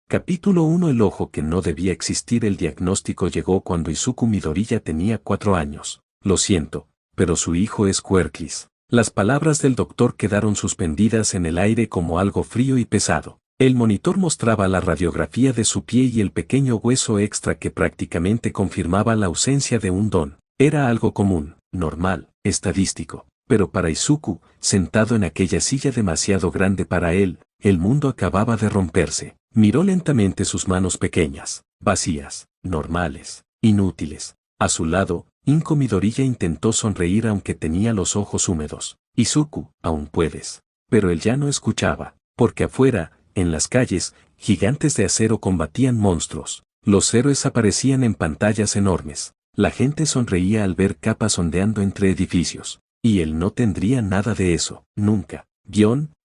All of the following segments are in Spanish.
Capítulo 1. El ojo que no debía existir. El diagnóstico llegó cuando Izuku Midoriya tenía 4 años. Lo siento, pero su hijo es Quercus. Las palabras del doctor quedaron suspendidas en el aire como algo frío y pesado. El monitor mostraba la radiografía de su pie y el pequeño hueso extra que prácticamente confirmaba la ausencia de un don. Era algo común, normal, estadístico. Pero para Izuku, sentado en aquella silla demasiado grande para él, el mundo acababa de romperse. Miró lentamente sus manos pequeñas, vacías, normales, inútiles. A su lado, Inko Midoriya intentó sonreír aunque tenía los ojos húmedos. Izuku, aún puedes. Pero él ya no escuchaba, porque afuera, en las calles, gigantes de acero combatían monstruos. Los héroes aparecían en pantallas enormes. La gente sonreía al ver capas ondeando entre edificios. Y él no tendría nada de eso, nunca.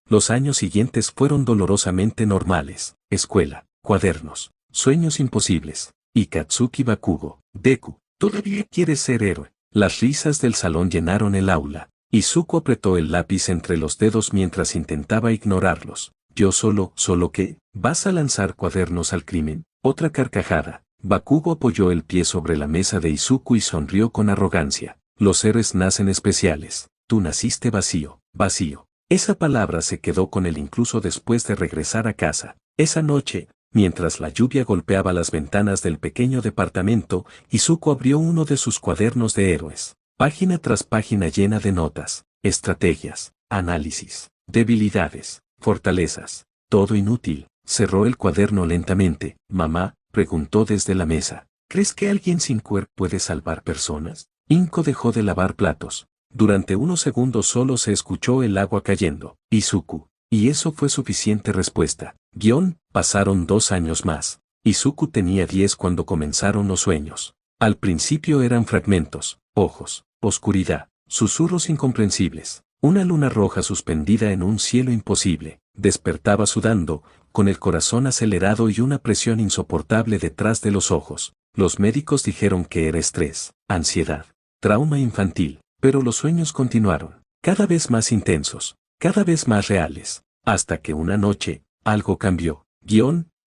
Los años siguientes fueron dolorosamente normales. Escuela, cuadernos, sueños imposibles. Y Katsuki Bakugo, Deku, ¿todavía quieres ser héroe? Las risas del salón llenaron el aula. Izuku apretó el lápiz entre los dedos mientras intentaba ignorarlos. ¿Solo qué? ¿Vas a lanzar cuadernos al crimen? Otra carcajada. Bakugo apoyó el pie sobre la mesa de Izuku y sonrió con arrogancia. Los héroes nacen especiales. Tú naciste vacío, vacío. Esa palabra se quedó con él incluso después de regresar a casa. Esa noche, mientras la lluvia golpeaba las ventanas del pequeño departamento, Izuku abrió uno de sus cuadernos de héroes. Página tras página llena de notas, estrategias, análisis, debilidades, fortalezas. Todo inútil. Cerró el cuaderno lentamente. Mamá, preguntó desde la mesa. ¿Crees que alguien sin cuerpo puede salvar personas? Inko dejó de lavar platos. Durante unos segundos solo se escuchó el agua cayendo. Izuku. Y eso fue suficiente respuesta. Pasaron 2 años más. Izuku tenía 10 cuando comenzaron los sueños. Al principio eran fragmentos, ojos, oscuridad, susurros incomprensibles. Una luna roja suspendida en un cielo imposible. Despertaba sudando, con el corazón acelerado y una presión insoportable detrás de los ojos. Los médicos dijeron que era estrés, ansiedad, trauma infantil. Pero los sueños continuaron, cada vez más intensos, cada vez más reales, hasta que una noche, algo cambió.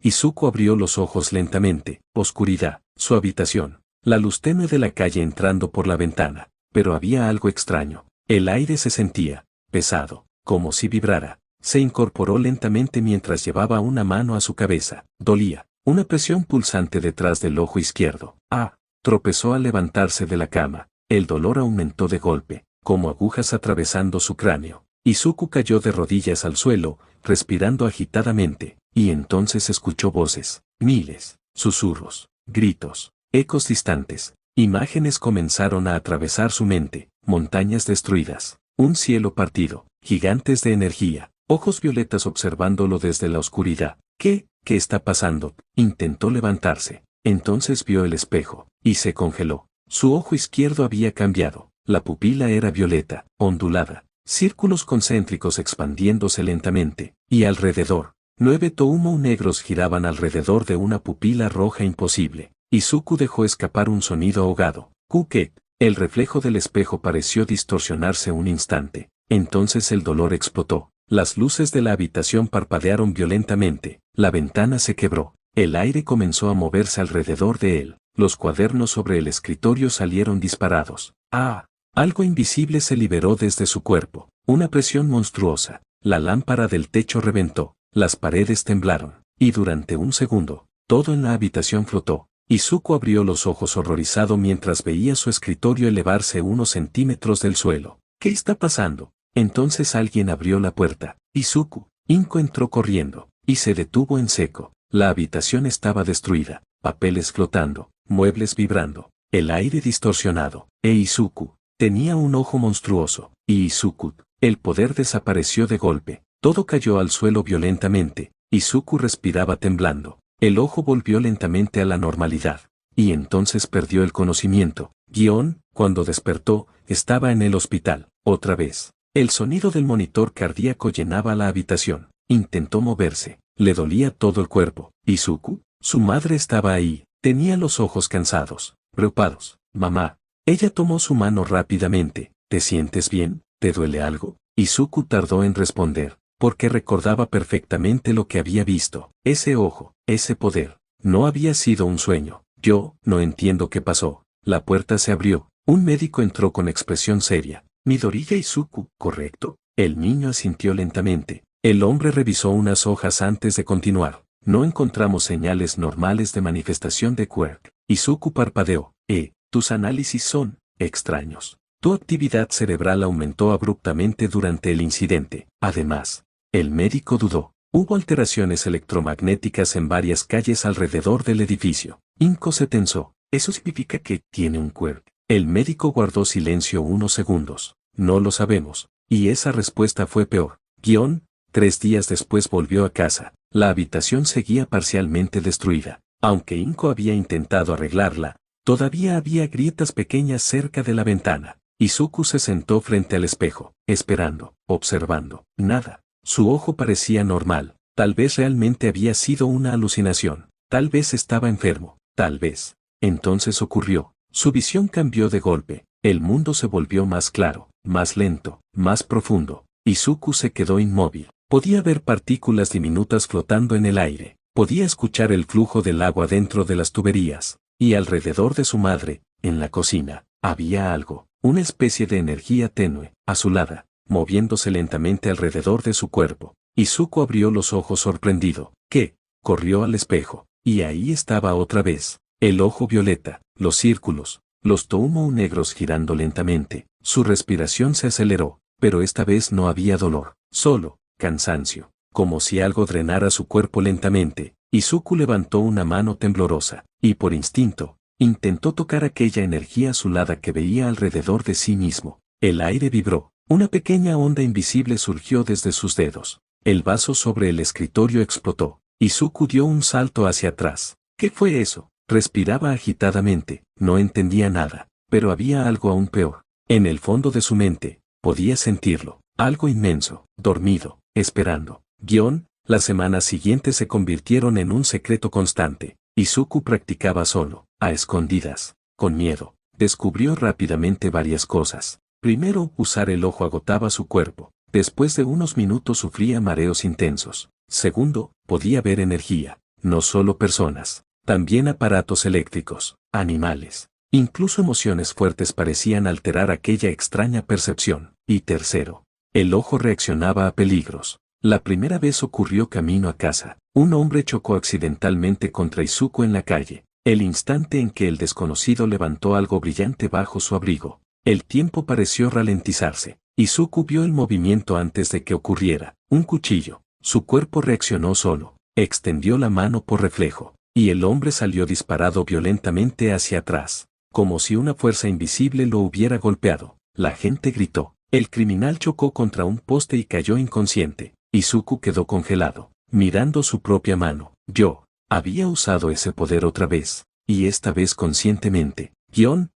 Izuku abrió los ojos lentamente. Oscuridad, su habitación, la luz tenue de la calle entrando por la ventana. Pero había algo extraño. El aire se sentía pesado, como si vibrara. Se incorporó lentamente mientras llevaba una mano a su cabeza. Dolía, una presión pulsante detrás del ojo izquierdo. Tropezó al levantarse de la cama. El dolor aumentó de golpe, como agujas atravesando su cráneo. Izuku cayó de rodillas al suelo, respirando agitadamente, y entonces escuchó voces, miles, susurros, gritos, ecos distantes. Imágenes comenzaron a atravesar su mente, montañas destruidas, un cielo partido, gigantes de energía, ojos violetas observándolo desde la oscuridad. ¿Qué está pasando? Intentó levantarse. Entonces vio el espejo, y se congeló. Su ojo izquierdo había cambiado. La pupila era violeta, ondulada, círculos concéntricos expandiéndose lentamente, y alrededor, 9 toumo negros giraban alrededor de una pupila roja imposible. Izuku dejó escapar un sonido ahogado. Kuket. El reflejo del espejo pareció distorsionarse un instante. Entonces el dolor explotó. Las luces de la habitación parpadearon violentamente. La ventana se quebró. El aire comenzó a moverse alrededor de él. Los cuadernos sobre el escritorio salieron disparados. Algo invisible se liberó desde su cuerpo. Una presión monstruosa. La lámpara del techo reventó. Las paredes temblaron. Y durante un segundo, todo en la habitación flotó. Izuku abrió los ojos horrorizado mientras veía su escritorio elevarse unos centímetros del suelo. ¿Qué está pasando? Entonces alguien abrió la puerta. Izuku. Inko entró corriendo. Y se detuvo en seco. La habitación estaba destruida. Papeles flotando. Muebles vibrando. El aire distorsionado. Izuku. Tenía un ojo monstruoso. Y Izuku. El poder desapareció de golpe. Todo cayó al suelo violentamente. Izuku respiraba temblando. El ojo volvió lentamente a la normalidad. Y entonces perdió el conocimiento. Cuando despertó, estaba en el hospital. Otra vez. El sonido del monitor cardíaco llenaba la habitación. Intentó moverse. Le dolía todo el cuerpo. Izuku. Su madre estaba ahí. Tenía los ojos cansados, preocupados. Mamá. Ella tomó su mano rápidamente. ¿Te sientes bien? ¿Te duele algo? Izuku tardó en responder. porque recordaba perfectamente lo que había visto. Ese ojo, ese poder, no había sido un sueño. Yo no entiendo qué pasó. La puerta se abrió. Un médico entró con expresión seria. Midoriya Izuku, ¿correcto? El niño asintió lentamente. El hombre revisó unas hojas antes de continuar. No encontramos señales normales de manifestación de quirk. Izuku parpadeó. Tus análisis son extraños. Tu actividad cerebral aumentó abruptamente durante el incidente. Además, el médico dudó. Hubo alteraciones electromagnéticas en varias calles alrededor del edificio. Inko se tensó. ¿Eso significa que tiene un quirk? El médico guardó silencio unos segundos. No lo sabemos. Y esa respuesta fue peor. 3 días después volvió a casa. La habitación seguía parcialmente destruida. Aunque Inko había intentado arreglarla, todavía había grietas pequeñas cerca de la ventana. Izuku se sentó frente al espejo, esperando, observando. Nada. Su ojo parecía normal. Tal vez realmente había sido una alucinación. Tal vez estaba enfermo. Tal vez. Entonces ocurrió. Su visión cambió de golpe. El mundo se volvió más claro, más lento, más profundo. Izuku se quedó inmóvil. Podía ver partículas diminutas flotando en el aire. Podía escuchar el flujo del agua dentro de las tuberías. Y alrededor de su madre, en la cocina, había algo. Una especie de energía tenue, azulada, moviéndose lentamente alrededor de su cuerpo. Izuku abrió los ojos sorprendido. ¿Qué? Corrió al espejo. Y ahí estaba otra vez. El ojo violeta, los círculos, los toumou negros girando lentamente. Su respiración se aceleró, pero esta vez no había dolor, solo cansancio. Como si algo drenara su cuerpo lentamente. Izuku levantó una mano temblorosa, y por instinto, intentó tocar aquella energía azulada que veía alrededor de sí mismo. El aire vibró. Una pequeña onda invisible surgió desde sus dedos. El vaso sobre el escritorio explotó. Izuku dio un salto hacia atrás. ¿Qué fue eso? Respiraba agitadamente. No entendía nada. Pero había algo aún peor. En el fondo de su mente, podía sentirlo. Algo inmenso, dormido, esperando. Las semanas siguientes se convirtieron en un secreto constante. Izuku practicaba solo, a escondidas, con miedo. Descubrió rápidamente varias cosas. Primero, usar el ojo agotaba su cuerpo. Después de unos minutos sufría mareos intensos. Segundo, podía ver energía. No solo personas, también aparatos eléctricos, animales. Incluso emociones fuertes parecían alterar aquella extraña percepción. Y tercero, el ojo reaccionaba a peligros. La primera vez ocurrió camino a casa. Un hombre chocó accidentalmente contra Izuku en la calle. El instante en que el desconocido levantó algo brillante bajo su abrigo, el tiempo pareció ralentizarse. Izuku vio el movimiento antes de que ocurriera. Un cuchillo. Su cuerpo reaccionó solo. Extendió la mano por reflejo, y el hombre salió disparado violentamente hacia atrás, como si una fuerza invisible lo hubiera golpeado. La gente gritó. El criminal chocó contra un poste y cayó inconsciente. Izuku quedó congelado, mirando su propia mano. Yo había usado ese poder otra vez, y esta vez conscientemente.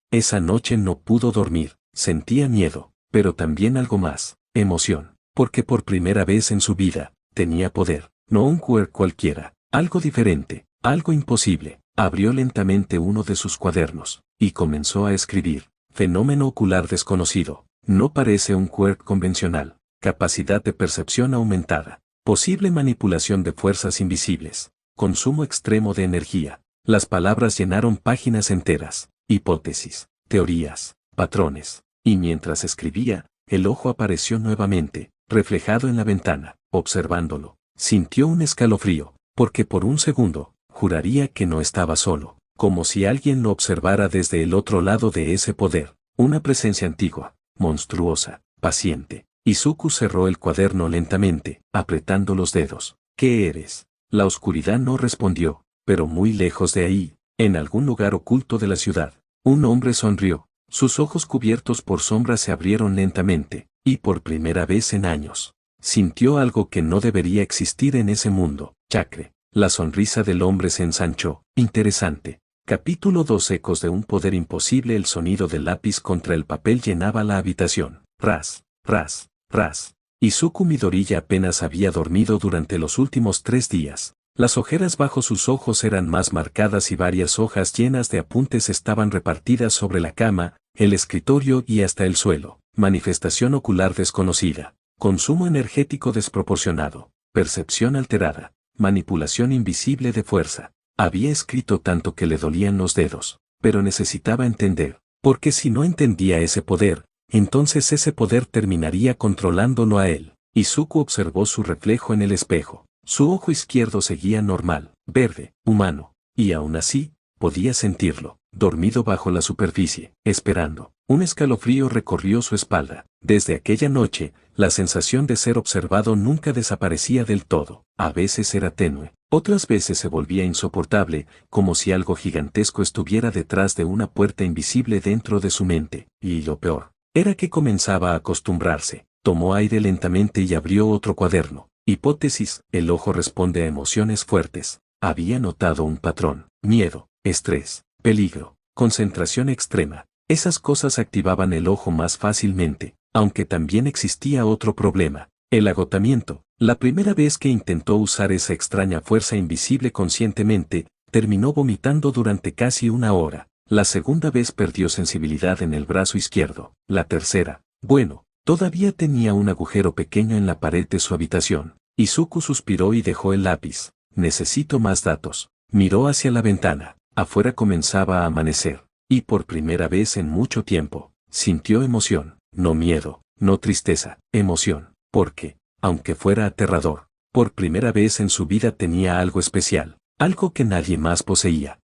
Esa noche no pudo dormir. Sentía miedo, pero también algo más, emoción, porque por primera vez en su vida, tenía poder. No un quirk cualquiera, algo diferente, algo imposible. Abrió lentamente uno de sus cuadernos, y comenzó a escribir. Fenómeno ocular desconocido. No parece un quirk convencional. Capacidad de percepción aumentada. Posible manipulación de fuerzas invisibles. Consumo extremo de energía. Las palabras llenaron páginas enteras. Hipótesis, teorías, patrones. Y mientras escribía, el ojo apareció nuevamente, reflejado en la ventana, observándolo. Sintió un escalofrío, porque por un segundo, juraría que no estaba solo, como si alguien lo observara desde el otro lado de ese poder. Una presencia antigua, monstruosa, paciente. Izuku cerró el cuaderno lentamente, apretando los dedos. ¿Qué eres? La oscuridad no respondió, pero muy lejos de ahí, en algún lugar oculto de la ciudad, un hombre sonrió. Sus ojos cubiertos por sombras se abrieron lentamente, y por primera vez en años, sintió algo que no debería existir en ese mundo. Chakre. La sonrisa del hombre se ensanchó. Interesante. Capítulo 2. Ecos de un poder imposible. El sonido del lápiz contra el papel llenaba la habitación. Ras, ras, ras. Izuku Midoriya apenas había dormido durante los últimos 3 días. Las ojeras bajo sus ojos eran más marcadas y varias hojas llenas de apuntes estaban repartidas sobre la cama, el escritorio y hasta el suelo. Manifestación ocular desconocida. consumo energético desproporcionado, percepción alterada, manipulación invisible de fuerza. Había escrito tanto que le dolían los dedos, pero necesitaba entender, porque si no entendía ese poder, entonces ese poder terminaría controlándolo a él. Izuku observó su reflejo en el espejo. Su ojo izquierdo seguía normal, verde, humano, y aún así, podía sentirlo, dormido bajo la superficie, esperando. Un escalofrío recorrió su espalda. Desde aquella noche, la sensación de ser observado nunca desaparecía del todo. A veces era tenue, otras veces se volvía insoportable, como si algo gigantesco estuviera detrás de una puerta invisible dentro de su mente. Y lo peor, era que comenzaba a acostumbrarse. Tomó aire lentamente y abrió otro cuaderno. Hipótesis: el ojo responde a emociones fuertes. Había notado un patrón: miedo, estrés, peligro, concentración extrema. Esas cosas activaban el ojo más fácilmente, aunque también existía otro problema: el agotamiento. La primera vez que intentó usar esa extraña fuerza invisible conscientemente, terminó vomitando durante casi una hora. La segunda vez perdió sensibilidad en el brazo izquierdo. La tercera, bueno, todavía tenía un agujero pequeño en la pared de su habitación. Izuku suspiró y dejó el lápiz. Necesito más datos. Miró hacia la ventana. Afuera comenzaba a amanecer. Y por primera vez en mucho tiempo, sintió emoción. No miedo, no tristeza, emoción. Porque, aunque fuera aterrador, por primera vez en su vida tenía algo especial. Algo que nadie más poseía.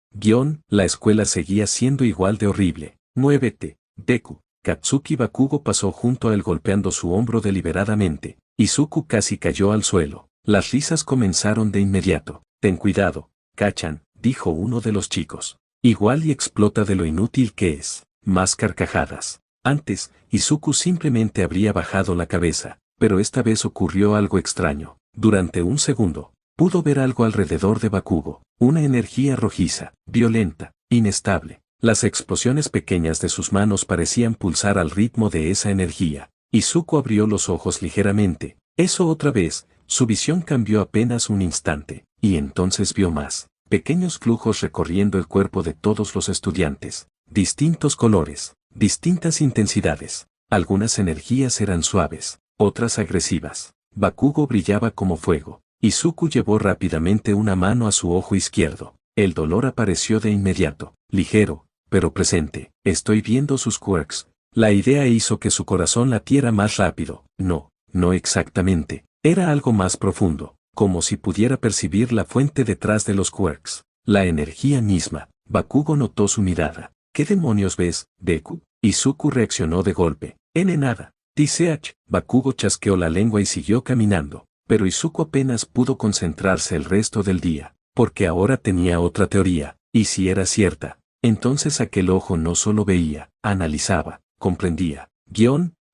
La escuela seguía siendo igual de horrible. Muévete, Deku. Katsuki Bakugo pasó junto a él golpeando su hombro deliberadamente. Izuku casi cayó al suelo. Las risas comenzaron de inmediato. Ten cuidado, Kachan, dijo uno de los chicos. Igual y explota de lo inútil que es. Más carcajadas. Antes, Izuku simplemente habría bajado la cabeza, pero esta vez ocurrió algo extraño. Durante un segundo, pudo ver algo alrededor de Bakugo. Una energía rojiza, violenta, inestable. Las explosiones pequeñas de sus manos parecían pulsar al ritmo de esa energía. Izuku abrió los ojos ligeramente. Eso otra vez, su visión cambió apenas un instante, y entonces vio más. Pequeños flujos recorriendo el cuerpo de todos los estudiantes. Distintos colores, distintas intensidades. Algunas energías eran suaves, otras agresivas. Bakugo brillaba como fuego. Izuku llevó rápidamente una mano a su ojo izquierdo. El dolor apareció de inmediato, ligero, pero presente. Estoy viendo sus quirks. La idea hizo que su corazón latiera más rápido. No exactamente. Era algo más profundo, como si pudiera percibir la fuente detrás de los quirks. La energía misma. Bakugo notó su mirada. ¿Qué demonios ves, Deku? Izuku reaccionó de golpe. Nada. TCH. Bakugo chasqueó la lengua y siguió caminando, pero Izuku apenas pudo concentrarse el resto del día, porque ahora tenía otra teoría, y si era cierta, entonces aquel ojo no solo veía, analizaba, comprendía.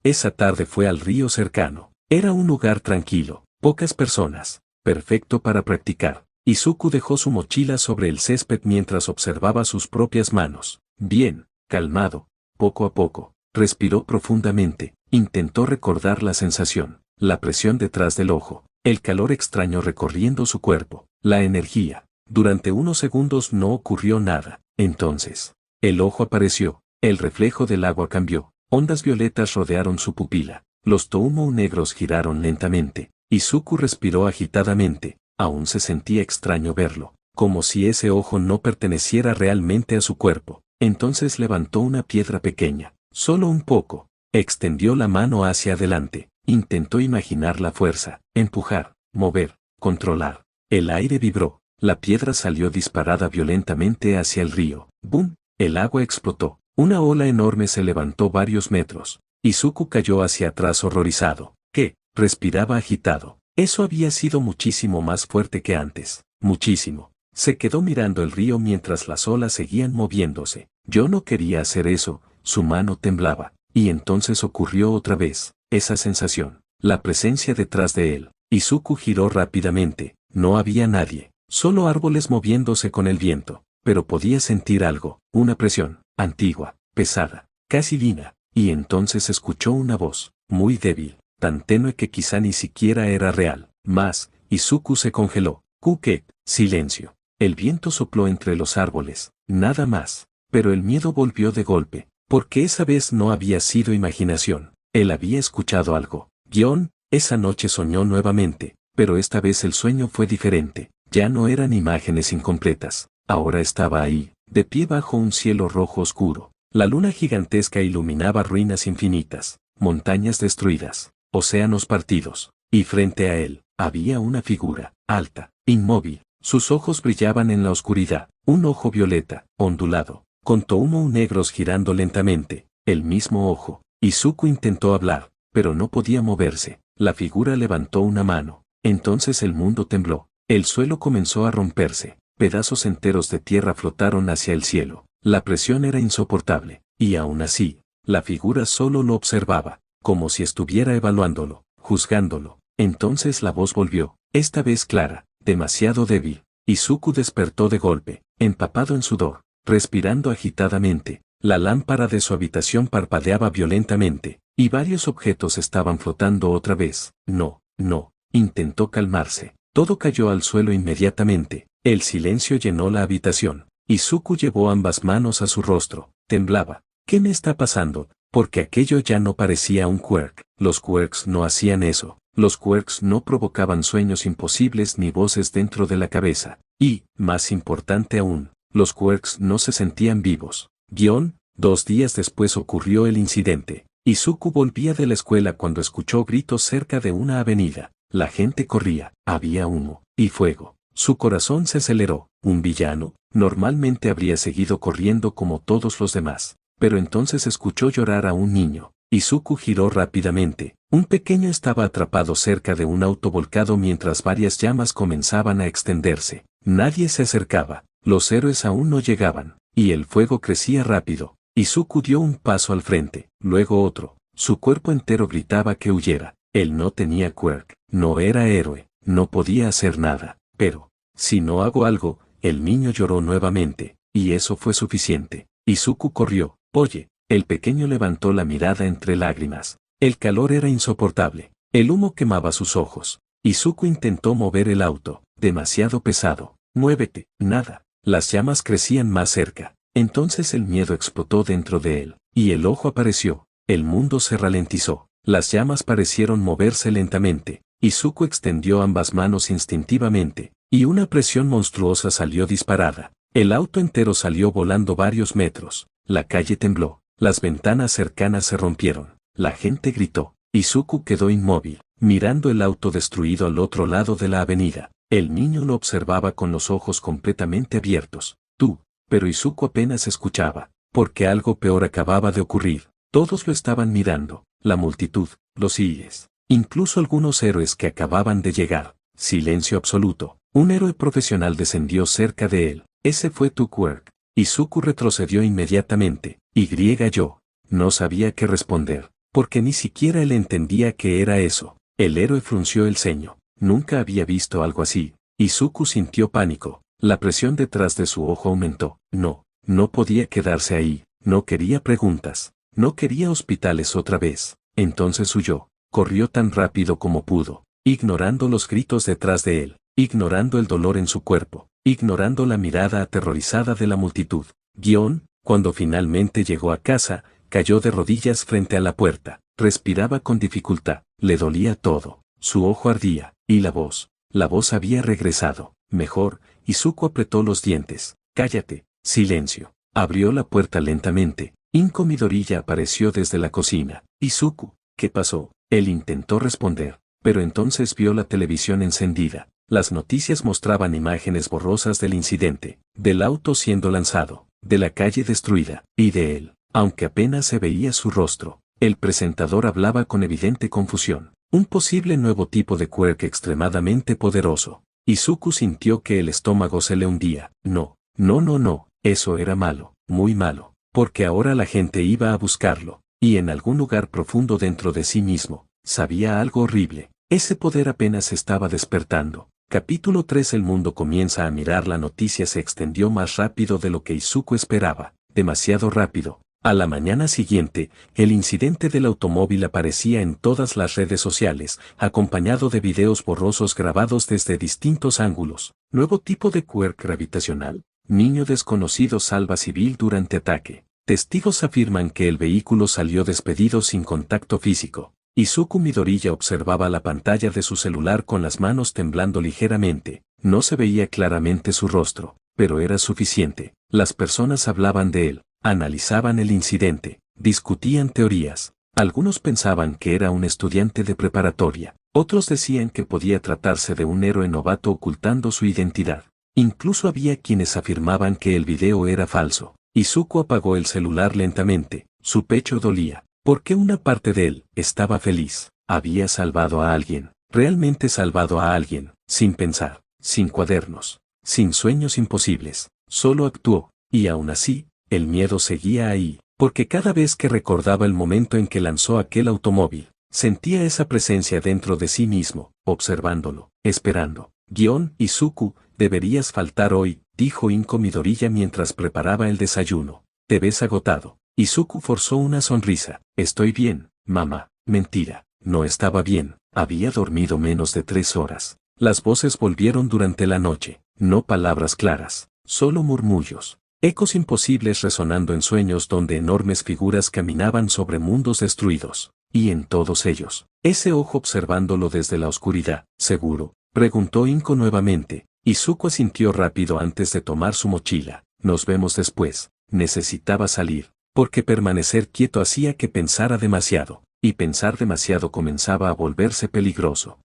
Esa tarde fue al río cercano. Era un lugar tranquilo, pocas personas, perfecto para practicar. Izuku dejó su mochila sobre el césped mientras observaba sus propias manos. Bien, calmado, poco a poco, respiró profundamente, intentó recordar la sensación, la presión detrás del ojo, el calor extraño recorriendo su cuerpo, la energía. Durante unos segundos no ocurrió nada. Entonces, el ojo apareció, el reflejo del agua cambió, ondas violetas rodearon su pupila, los Toumou negros giraron lentamente. Izuku respiró agitadamente, aún se sentía extraño verlo, como si ese ojo no perteneciera realmente a su cuerpo. Entonces levantó una piedra pequeña, solo un poco, extendió la mano hacia adelante, intentó imaginar la fuerza, empujar, mover, controlar. El aire vibró, la piedra salió disparada violentamente hacia el río. ¡Bum! El agua explotó, una ola enorme se levantó varios metros. Izuku cayó hacia atrás horrorizado. ¿Qué? Respiraba agitado. Eso había sido muchísimo más fuerte que antes. Muchísimo. Se quedó mirando el río mientras las olas seguían moviéndose. Yo no quería hacer eso, su mano temblaba. Y entonces ocurrió otra vez, esa sensación, la presencia detrás de él. Izuku giró rápidamente, no había nadie, solo árboles moviéndose con el viento, pero podía sentir algo, una presión, antigua, pesada, casi divina. Y entonces escuchó una voz, muy débil, tan tenue que quizá ni siquiera era real. Izuku se congeló. Kuke, silencio. El viento sopló entre los árboles, nada más. Pero el miedo volvió de golpe, porque esa vez no había sido imaginación. Él había escuchado algo. Esa noche soñó nuevamente, pero esta vez el sueño fue diferente. Ya no eran imágenes incompletas. Ahora estaba ahí, de pie bajo un cielo rojo oscuro. La luna gigantesca iluminaba ruinas infinitas, montañas destruidas, océanos partidos, y frente a él, había una figura, alta, inmóvil. Sus ojos brillaban en la oscuridad, un ojo violeta, ondulado, con tohumo negros girando lentamente, el mismo ojo. Izuku intentó hablar, pero no podía moverse. La figura levantó una mano. Entonces el mundo tembló. El suelo comenzó a romperse. Pedazos enteros de tierra flotaron hacia el cielo. La presión era insoportable. Y aún así, la figura solo lo observaba, como si estuviera evaluándolo, juzgándolo. Entonces la voz volvió, esta vez clara, demasiado débil. Izuku despertó de golpe, empapado en sudor, respirando agitadamente. La lámpara de su habitación parpadeaba violentamente, y varios objetos estaban flotando otra vez. No, intentó calmarse. Todo cayó al suelo inmediatamente. El silencio llenó la habitación. Izuku llevó ambas manos a su rostro. Temblaba. ¿Qué me está pasando? Porque aquello ya no parecía un quirk. Los quirks no hacían eso. Los quirks no provocaban sueños imposibles ni voces dentro de la cabeza. Y, más importante aún, los quirks no se sentían vivos. 2 días después ocurrió el incidente. Izuku volvía de la escuela cuando escuchó gritos cerca de una avenida. La gente corría, había humo y fuego. Su corazón se aceleró. Un villano, normalmente habría seguido corriendo como todos los demás. Pero entonces escuchó llorar a un niño. Izuku giró rápidamente. Un pequeño estaba atrapado cerca de un auto volcado mientras varias llamas comenzaban a extenderse. Nadie se acercaba. Los héroes aún no llegaban, y el fuego crecía rápido. Izuku dio un paso al frente, luego otro. Su cuerpo entero gritaba que huyera. Él no tenía quirk, no era héroe, no podía hacer nada. Pero, si no hago algo, el niño lloró nuevamente, y eso fue suficiente. Izuku corrió. Oye, el pequeño levantó la mirada entre lágrimas. El calor era insoportable. El humo quemaba sus ojos. Izuku intentó mover el auto, demasiado pesado. Muévete, nada. Las llamas crecían más cerca. Entonces el miedo explotó dentro de él, y el ojo apareció. El mundo se ralentizó. Las llamas parecieron moverse lentamente. Izuku extendió ambas manos instintivamente, y una presión monstruosa salió disparada. El auto entero salió volando varios metros. La calle tembló. Las ventanas cercanas se rompieron. La gente gritó. Izuku quedó inmóvil, mirando el auto destruido al otro lado de la avenida. El niño lo observaba con los ojos completamente abiertos. Pero Izuku apenas escuchaba, porque algo peor acababa de ocurrir. Todos lo estaban mirando, la multitud, los IES, incluso algunos héroes que acababan de llegar. Silencio absoluto. Un héroe profesional descendió cerca de él. Ese fue tu quirk. Izuku retrocedió inmediatamente. Yo. No sabía qué responder, porque ni siquiera él entendía qué era eso. El héroe frunció el ceño. Nunca había visto algo así. Izuku sintió pánico. La presión detrás de su ojo aumentó. No podía quedarse ahí. No quería preguntas. No quería hospitales otra vez. Entonces huyó. Corrió tan rápido como pudo, ignorando los gritos detrás de él, ignorando el dolor en su cuerpo, ignorando la mirada aterrorizada de la multitud. Cuando finalmente llegó a casa, cayó de rodillas frente a la puerta. Respiraba con dificultad. Le dolía todo. Su ojo ardía. Y la voz. La voz había regresado. Mejor. Izuku apretó los dientes. Cállate. Silencio. Abrió la puerta lentamente. Inko Midoriya apareció desde la cocina. Izuku, ¿qué pasó? Él intentó responder, pero entonces vio la televisión encendida. Las noticias mostraban imágenes borrosas del incidente, del auto siendo lanzado, de la calle destruida, y de él, aunque apenas se veía su rostro. El presentador hablaba con evidente confusión. Un posible nuevo tipo de quirk extremadamente poderoso. Izuku sintió que el estómago se le hundía. No, eso era malo, muy malo, porque ahora la gente iba a buscarlo, y en algún lugar profundo dentro de sí mismo, sabía algo horrible. Ese poder apenas estaba despertando. Capítulo 3. El mundo comienza a mirar. La noticia se extendió más rápido de lo que Izuku esperaba, demasiado rápido. A la mañana siguiente, el incidente del automóvil aparecía en todas las redes sociales, acompañado de videos borrosos grabados desde distintos ángulos. Nuevo tipo de quirk gravitacional. Niño desconocido salva civil durante ataque. Testigos afirman que el vehículo salió despedido sin contacto físico. Izuku Midoriya observaba la pantalla de su celular con las manos temblando ligeramente. No se veía claramente su rostro, pero era suficiente. Las personas hablaban de él, analizaban el incidente, discutían teorías. Algunos pensaban que era un estudiante de preparatoria, otros decían que podía tratarse de un héroe novato ocultando su identidad. Incluso había quienes afirmaban que el video era falso. Izuku apagó el celular lentamente, su pecho dolía, porque una parte de él estaba feliz. Había salvado a alguien, realmente salvado a alguien, sin pensar, sin cuadernos, sin sueños imposibles, solo actuó, y aún así, el miedo seguía ahí, porque cada vez que recordaba el momento en que lanzó aquel automóvil, sentía esa presencia dentro de sí mismo, observándolo, esperando. Izuku, deberías faltar hoy, dijo Inko Midoriya mientras preparaba el desayuno. Te ves agotado. Izuku forzó una sonrisa. Estoy bien, mamá. Mentira, no estaba bien, había dormido menos de 3 horas. Las voces volvieron durante la noche, no palabras claras, solo murmullos. Ecos imposibles resonando en sueños donde enormes figuras caminaban sobre mundos destruidos. Y en todos ellos, ese ojo observándolo desde la oscuridad. ¿Seguro?, preguntó Inko nuevamente. Izuku asintió rápido antes de tomar su mochila. Nos vemos después. Necesitaba salir, porque permanecer quieto hacía que pensara demasiado, y pensar demasiado comenzaba a volverse peligroso.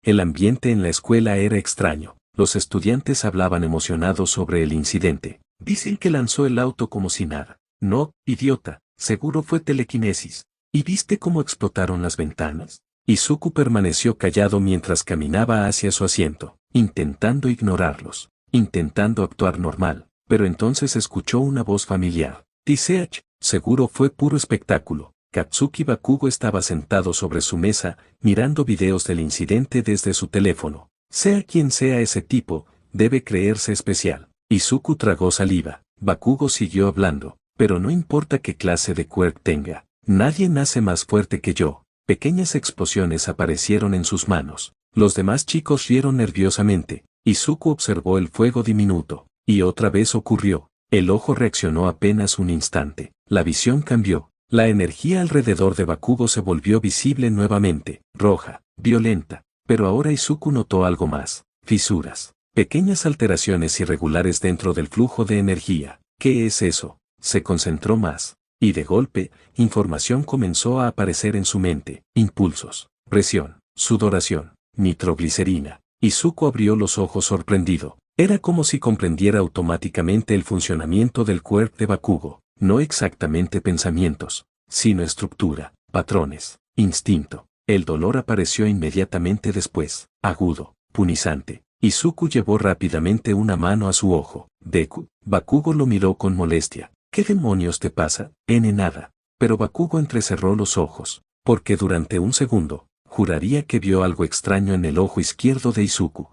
El ambiente en la escuela era extraño. Los estudiantes hablaban emocionados sobre el incidente. Dicen que lanzó el auto como si nada. No, idiota, seguro fue telequinesis. ¿Y viste cómo explotaron las ventanas? Izuku permaneció callado mientras caminaba hacia su asiento, intentando ignorarlos, intentando actuar normal, pero entonces escuchó una voz familiar. Tiseach, seguro fue puro espectáculo. Katsuki Bakugo estaba sentado sobre su mesa, mirando videos del incidente desde su teléfono. Sea quien sea ese tipo, debe creerse especial. Izuku tragó saliva. Bakugo siguió hablando, pero no importa qué clase de quirk tenga. Nadie nace más fuerte que yo. Pequeñas explosiones aparecieron en sus manos. Los demás chicos rieron nerviosamente. Izuku observó el fuego diminuto. Y otra vez ocurrió. El ojo reaccionó apenas un instante. La visión cambió. La energía alrededor de Bakugo se volvió visible nuevamente, roja, violenta. Pero ahora Izuku notó algo más. Fisuras. Pequeñas alteraciones irregulares dentro del flujo de energía. ¿Qué es eso? Se concentró más. Y de golpe, información comenzó a aparecer en su mente. Impulsos, presión, sudoración, nitroglicerina. Izuku abrió los ojos sorprendido. Era como si comprendiera automáticamente el funcionamiento del quirk de Bakugo. No exactamente pensamientos, sino estructura, patrones, instinto. El dolor apareció inmediatamente después, agudo, punizante. Izuku llevó rápidamente una mano a su ojo. Deku, Bakugo lo miró con molestia. ¿Qué demonios te pasa? Nada. Pero Bakugo entrecerró los ojos, porque durante un segundo, juraría que vio algo extraño en el ojo izquierdo de Izuku.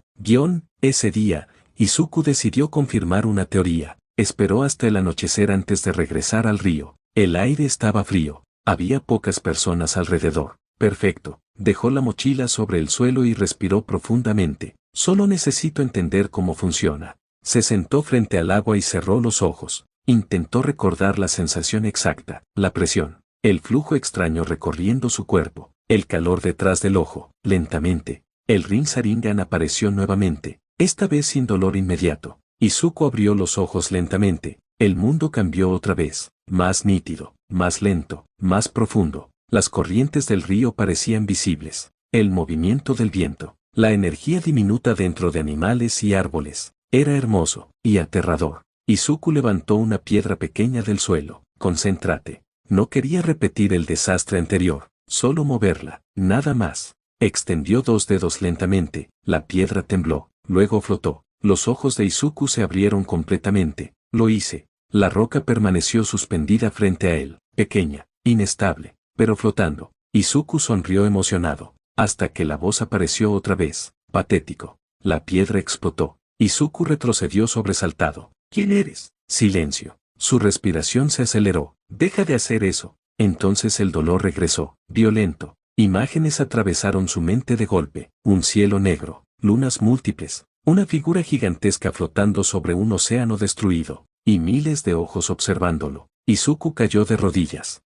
Ese día, Izuku decidió confirmar una teoría. Esperó hasta el anochecer antes de regresar al río. El aire estaba frío. Había pocas personas alrededor. Perfecto. Dejó la mochila sobre el suelo y respiró profundamente. Solo necesito entender cómo funciona. Se sentó frente al agua y cerró los ojos. Intentó recordar la sensación exacta, la presión, el flujo extraño recorriendo su cuerpo, el calor detrás del ojo. Lentamente, el Rinnegan apareció nuevamente, esta vez sin dolor inmediato. Izuku abrió los ojos lentamente. El mundo cambió otra vez, más nítido, más lento, más profundo. Las corrientes del río parecían visibles. El movimiento del viento, la energía diminuta dentro de animales y árboles. Era hermoso y aterrador. Izuku levantó una piedra pequeña del suelo. Concéntrate. No quería repetir el desastre anterior, solo moverla, nada más. Extendió 2 dedos lentamente, la piedra tembló, luego flotó. Los ojos de Izuku se abrieron completamente. Lo hice. La roca permaneció suspendida frente a él, pequeña, inestable, pero flotando. Izuku sonrió emocionado, hasta que la voz apareció otra vez, patético. La piedra explotó. Izuku retrocedió sobresaltado. ¿Quién eres? Silencio. Su respiración se aceleró. Deja de hacer eso. Entonces el dolor regresó, violento. Imágenes atravesaron su mente de golpe. Un cielo negro, lunas múltiples, una figura gigantesca flotando sobre un océano destruido, y miles de ojos observándolo. Izuku cayó de rodillas.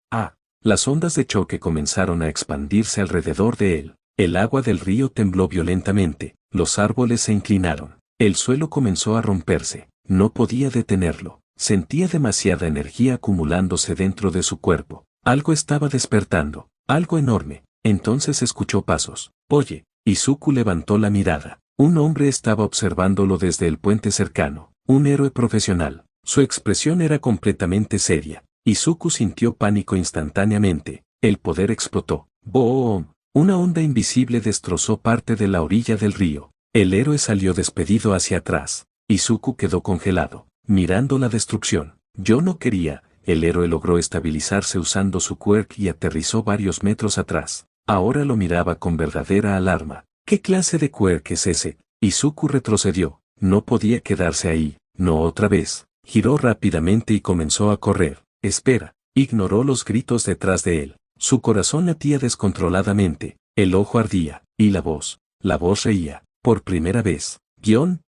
Las ondas de choque comenzaron a expandirse alrededor de él. El agua del río tembló violentamente, los árboles se inclinaron. El suelo comenzó a romperse. No podía detenerlo. Sentía demasiada energía acumulándose dentro de su cuerpo. Algo estaba despertando, algo enorme. Entonces escuchó pasos. Oye, Izuku levantó la mirada. Un hombre estaba observándolo desde el puente cercano, un héroe profesional. Su expresión era completamente seria. Izuku sintió pánico instantáneamente. El poder explotó. ¡Boom! Una onda invisible destrozó parte de la orilla del río. El héroe salió despedido hacia atrás. Izuku quedó congelado, mirando la destrucción. Yo no quería. El héroe logró estabilizarse usando su quirk y aterrizó varios metros atrás. Ahora lo miraba con verdadera alarma. ¿Qué clase de quirk es ese? Izuku retrocedió. No podía quedarse ahí. No otra vez. Giró rápidamente y comenzó a correr. Espera. Ignoró los gritos detrás de él. Su corazón latía descontroladamente. El ojo ardía. Y la voz. La voz reía. Por primera vez.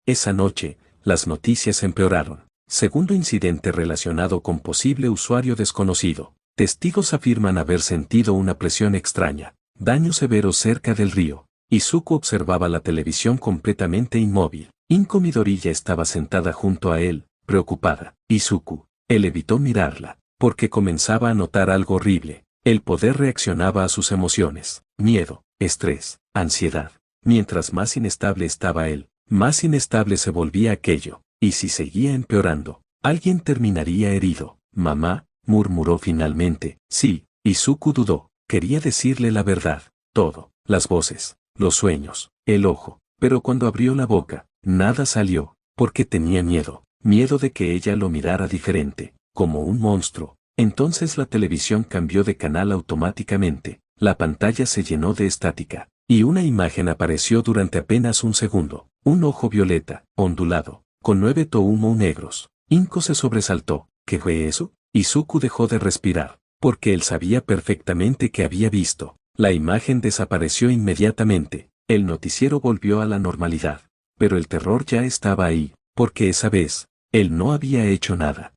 Esa noche, las noticias empeoraron. Segundo incidente relacionado con posible usuario desconocido. Testigos afirman haber sentido una presión extraña. Daño severo cerca del río. Izuku observaba la televisión completamente inmóvil. Inko Midoriya estaba sentada junto a él, preocupada. Izuku. Él evitó mirarla, porque comenzaba a notar algo horrible. El poder reaccionaba a sus emociones. Miedo, estrés, ansiedad. Mientras más inestable estaba él, más inestable se volvía aquello. Y si seguía empeorando, alguien terminaría herido. Mamá, murmuró finalmente. Sí, Izuku dudó. Quería decirle la verdad. Todo, las voces, los sueños, el ojo. Pero cuando abrió la boca, nada salió, porque tenía miedo. Miedo de que ella lo mirara diferente, como un monstruo. Entonces la televisión cambió de canal automáticamente. La pantalla se llenó de estática. Y una imagen apareció durante apenas un segundo. Un ojo violeta, ondulado, con 9 toumo negros. Inko se sobresaltó. ¿Qué fue eso? Izuku dejó de respirar, porque él sabía perfectamente que había visto. La imagen desapareció inmediatamente. El noticiero volvió a la normalidad. Pero el terror ya estaba ahí, porque esa vez, él no había hecho nada.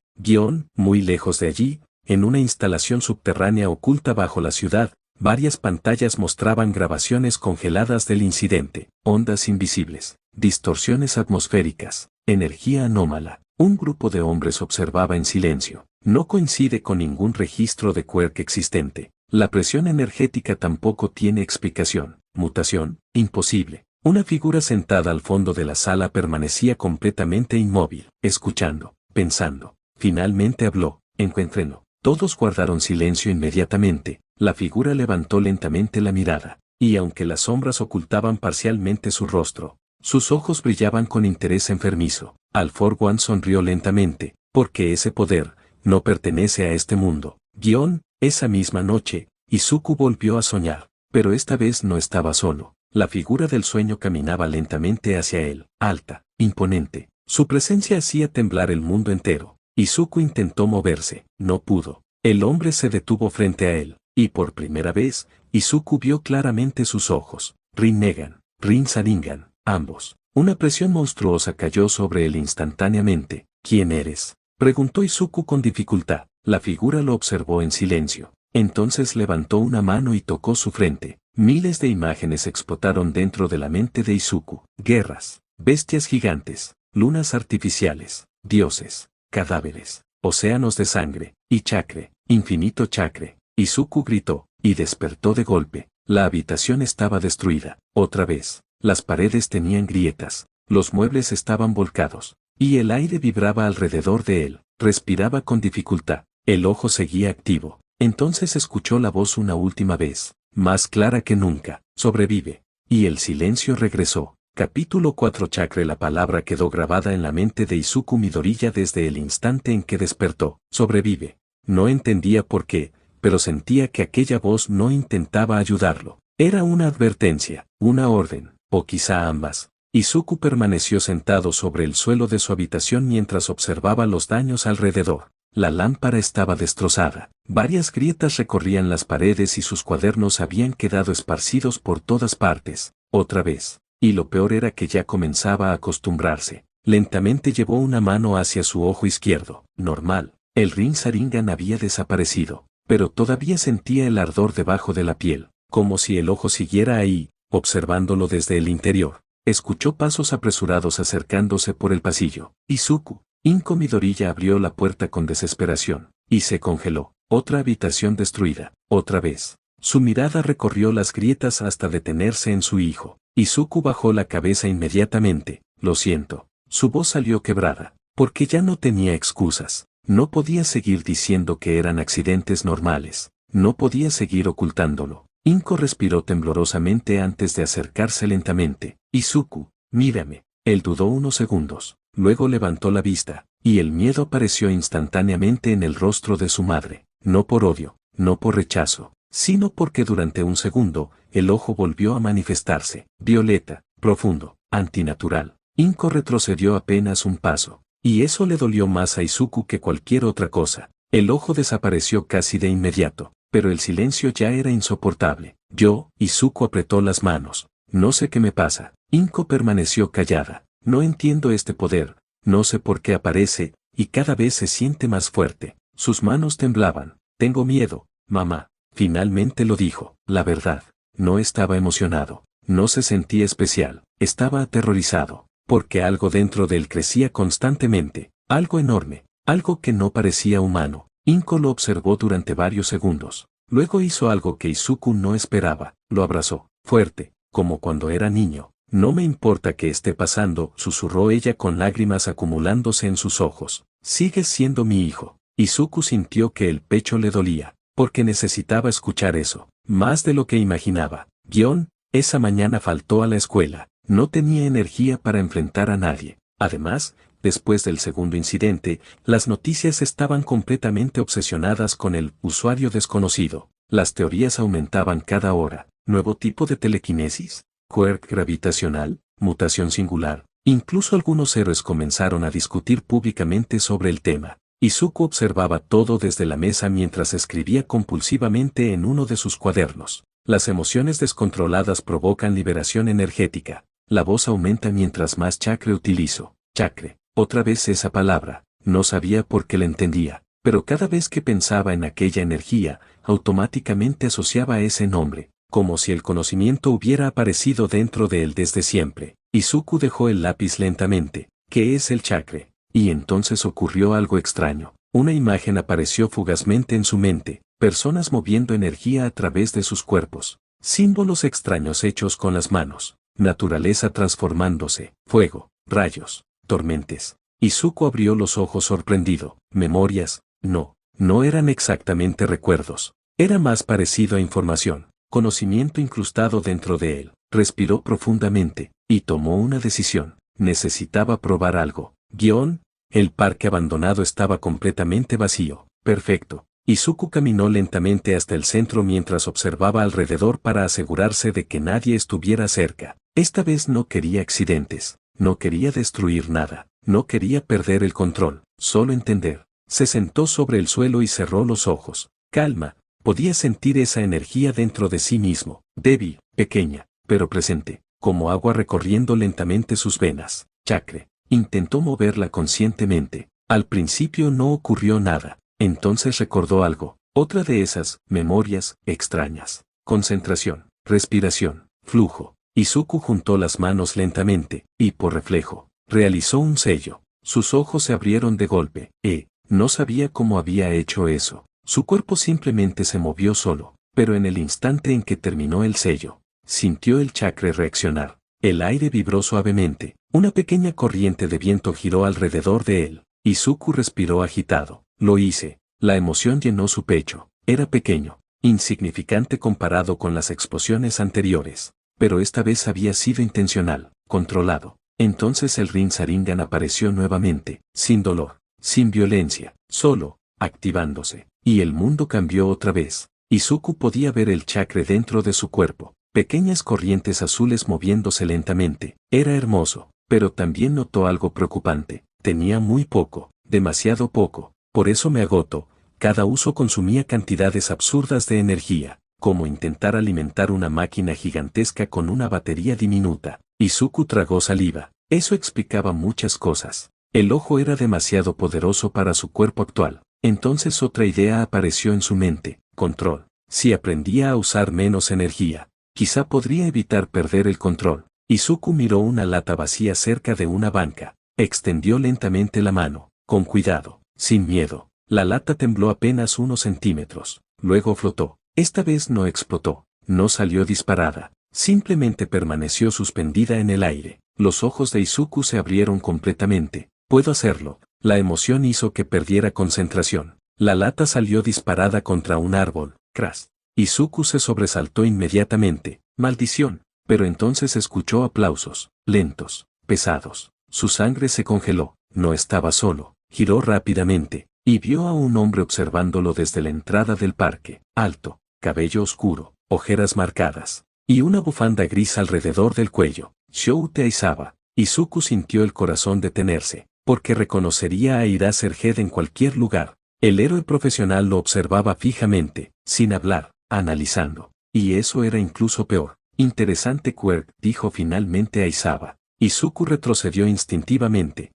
Muy lejos de allí, en una instalación subterránea oculta bajo la ciudad, varias pantallas mostraban grabaciones congeladas del incidente, ondas invisibles, distorsiones atmosféricas, energía anómala. Un grupo de hombres observaba en silencio. No coincide con ningún registro de quirk existente. La presión energética tampoco tiene explicación. Mutación, imposible. Una figura sentada al fondo de la sala permanecía completamente inmóvil, escuchando, pensando. Finalmente habló. Encuéntrenlo. Todos guardaron silencio inmediatamente. La figura levantó lentamente la mirada, y aunque las sombras ocultaban parcialmente su rostro, sus ojos brillaban con interés enfermizo. All For One sonrió lentamente, porque ese poder no pertenece a este mundo. Esa misma noche, Izuku volvió a soñar, pero esta vez no estaba solo. La figura del sueño caminaba lentamente hacia él, alta, imponente. Su presencia hacía temblar el mundo entero. Izuku intentó moverse, no pudo. El hombre se detuvo frente a él, y por primera vez, Izuku vio claramente sus ojos. Rinnegan, Rinnegan, ambos. Una presión monstruosa cayó sobre él instantáneamente. ¿Quién eres?, preguntó Izuku con dificultad. La figura lo observó en silencio. Entonces levantó una mano y tocó su frente. Miles de imágenes explotaron dentro de la mente de Izuku. Guerras, bestias gigantes, lunas artificiales, dioses, cadáveres, océanos de sangre, y chakre, infinito chakre. Izuku gritó, y despertó de golpe. La habitación estaba destruida. Otra vez, las paredes tenían grietas, los muebles estaban volcados, y el aire vibraba alrededor de él. Respiraba con dificultad. El ojo seguía activo. Entonces escuchó la voz una última vez, más clara que nunca. Sobrevive. Y el silencio regresó. Capítulo 4. Chakre. La palabra quedó grabada en la mente de Izuku Midoriya desde el instante en que despertó. Sobrevive. No entendía por qué, pero sentía que aquella voz no intentaba ayudarlo. Era una advertencia, una orden, o quizá ambas. Izuku permaneció sentado sobre el suelo de su habitación mientras observaba los daños alrededor. La lámpara estaba destrozada. Varias grietas recorrían las paredes y sus cuadernos habían quedado esparcidos por todas partes. Otra vez. Y lo peor era que ya comenzaba a acostumbrarse. Lentamente llevó una mano hacia su ojo izquierdo. Normal. El Rinnegan había desaparecido. pero todavía sentía el ardor debajo de la piel, como si el ojo siguiera ahí, observándolo desde el interior. Escuchó pasos apresurados acercándose por el pasillo. Izuku, Inko Midoriya abrió la puerta con desesperación, y se congeló. Otra habitación destruida, otra vez. Su mirada recorrió las grietas hasta detenerse en su hijo. Izuku bajó la cabeza inmediatamente. Lo siento. Su voz salió quebrada, porque ya no tenía excusas. No podía seguir diciendo que eran accidentes normales. No podía seguir ocultándolo. Inko respiró temblorosamente antes de acercarse lentamente. Izuku, mírame. Él dudó unos segundos. Luego levantó la vista, y el miedo apareció instantáneamente en el rostro de su madre. No por odio, no por rechazo, sino porque durante un segundo, el ojo volvió a manifestarse. Violeta, profundo, antinatural. Inko retrocedió apenas un paso, y eso le dolió más a Izuku que cualquier otra cosa. El ojo desapareció casi de inmediato, pero el silencio ya era insoportable. Izuku apretó las manos. No sé qué me pasa. Inko permaneció callada. No entiendo este poder, no sé por qué aparece, y cada vez se siente más fuerte. Sus manos temblaban. Tengo miedo, mamá. Finalmente lo dijo. La verdad, no estaba emocionado, no se sentía especial, estaba aterrorizado, porque algo dentro de él crecía constantemente, algo enorme, algo que no parecía humano. Inko lo observó durante varios segundos. Luego hizo algo que Izuku no esperaba, lo abrazó, fuerte, como cuando era niño. No me importa qué esté pasando, susurró ella con lágrimas acumulándose en sus ojos. Sigues siendo mi hijo. Izuku sintió que el pecho le dolía, porque necesitaba escuchar eso, más de lo que imaginaba. Esa mañana faltó a la escuela, no tenía energía para enfrentar a nadie. Además, después del segundo incidente, las noticias estaban completamente obsesionadas con el usuario desconocido. Las teorías aumentaban cada hora. ¿Nuevo tipo de telequinesis? ¿Quirk gravitacional? ¿Mutación singular? Incluso algunos héroes comenzaron a discutir públicamente sobre el tema. Izuku observaba todo desde la mesa mientras escribía compulsivamente en uno de sus cuadernos. Las emociones descontroladas provocan liberación energética. La voz aumenta mientras más chakra utilizo. Chakra. Otra vez esa palabra. No sabía por qué la entendía, pero cada vez que pensaba en aquella energía, automáticamente asociaba ese nombre, como si el conocimiento hubiera aparecido dentro de él desde siempre. Izuku dejó el lápiz lentamente. ¿Qué es el chakra? Y entonces ocurrió algo extraño. Una imagen apareció fugazmente en su mente, personas moviendo energía a través de sus cuerpos, símbolos extraños hechos con las manos, naturaleza transformándose, fuego, rayos, tormentes. Izuku abrió los ojos sorprendido. Memorias, no eran exactamente recuerdos. Era más parecido a información, conocimiento incrustado dentro de él. Respiró profundamente, y tomó una decisión. Necesitaba probar algo. El parque abandonado estaba completamente vacío. Perfecto. Izuku caminó lentamente hasta el centro mientras observaba alrededor para asegurarse de que nadie estuviera cerca. Esta vez no quería accidentes, no quería destruir nada, no quería perder el control, solo entender. Se sentó sobre el suelo y cerró los ojos. Calma, podía sentir esa energía dentro de sí mismo, débil, pequeña, pero presente, como agua recorriendo lentamente sus venas. Chakra. Intentó moverla conscientemente. Al principio no ocurrió nada. Entonces recordó algo. Otra de esas memorias extrañas. Concentración, respiración, flujo. Izuku juntó las manos lentamente, y por reflejo, realizó un sello. Sus ojos se abrieron de golpe. No sabía cómo había hecho eso. Su cuerpo simplemente se movió solo, pero en el instante en que terminó el sello, sintió el chakra reaccionar. El aire vibró suavemente, una pequeña corriente de viento giró alrededor de él. Izuku respiró agitado. Lo hice. La emoción llenó su pecho. Era pequeño, insignificante comparado con las explosiones anteriores, pero esta vez había sido intencional, controlado. Entonces el Rinnegan apareció nuevamente, sin dolor, sin violencia, solo, activándose. Y el mundo cambió otra vez. Izuku podía ver el chakra dentro de su cuerpo. Pequeñas corrientes azules moviéndose lentamente. Era hermoso, pero también notó algo preocupante. Tenía muy poco, demasiado poco. Por eso me agotó. Cada uso consumía cantidades absurdas de energía, como intentar alimentar una máquina gigantesca con una batería diminuta. Izuku tragó saliva. Eso explicaba muchas cosas. El ojo era demasiado poderoso para su cuerpo actual. Entonces otra idea apareció en su mente: control. Si aprendía a usar menos energía, quizá podría evitar perder el control. Izuku miró una lata vacía cerca de una banca. Extendió lentamente la mano, con cuidado, sin miedo. La lata tembló apenas unos centímetros, luego flotó. Esta vez no explotó, no salió disparada, simplemente permaneció suspendida en el aire. Los ojos de Izuku se abrieron completamente. Puedo hacerlo. La emoción hizo que perdiera concentración. La lata salió disparada contra un árbol. Crash. Izuku se sobresaltó inmediatamente. Maldición. Pero entonces escuchó aplausos, lentos, pesados. Su sangre se congeló. No estaba solo. Giró rápidamente y vio a un hombre observándolo desde la entrada del parque. Alto, cabello oscuro, ojeras marcadas y una bufanda gris alrededor del cuello. Shoute Aizawa. Izuku sintió el corazón detenerse, porque reconocería a Ira Serged en cualquier lugar. El héroe profesional lo observaba fijamente, sin hablar, analizando. Y eso era incluso peor. Interesante quirk, dijo finalmente Aizawa. Izuku retrocedió instintivamente.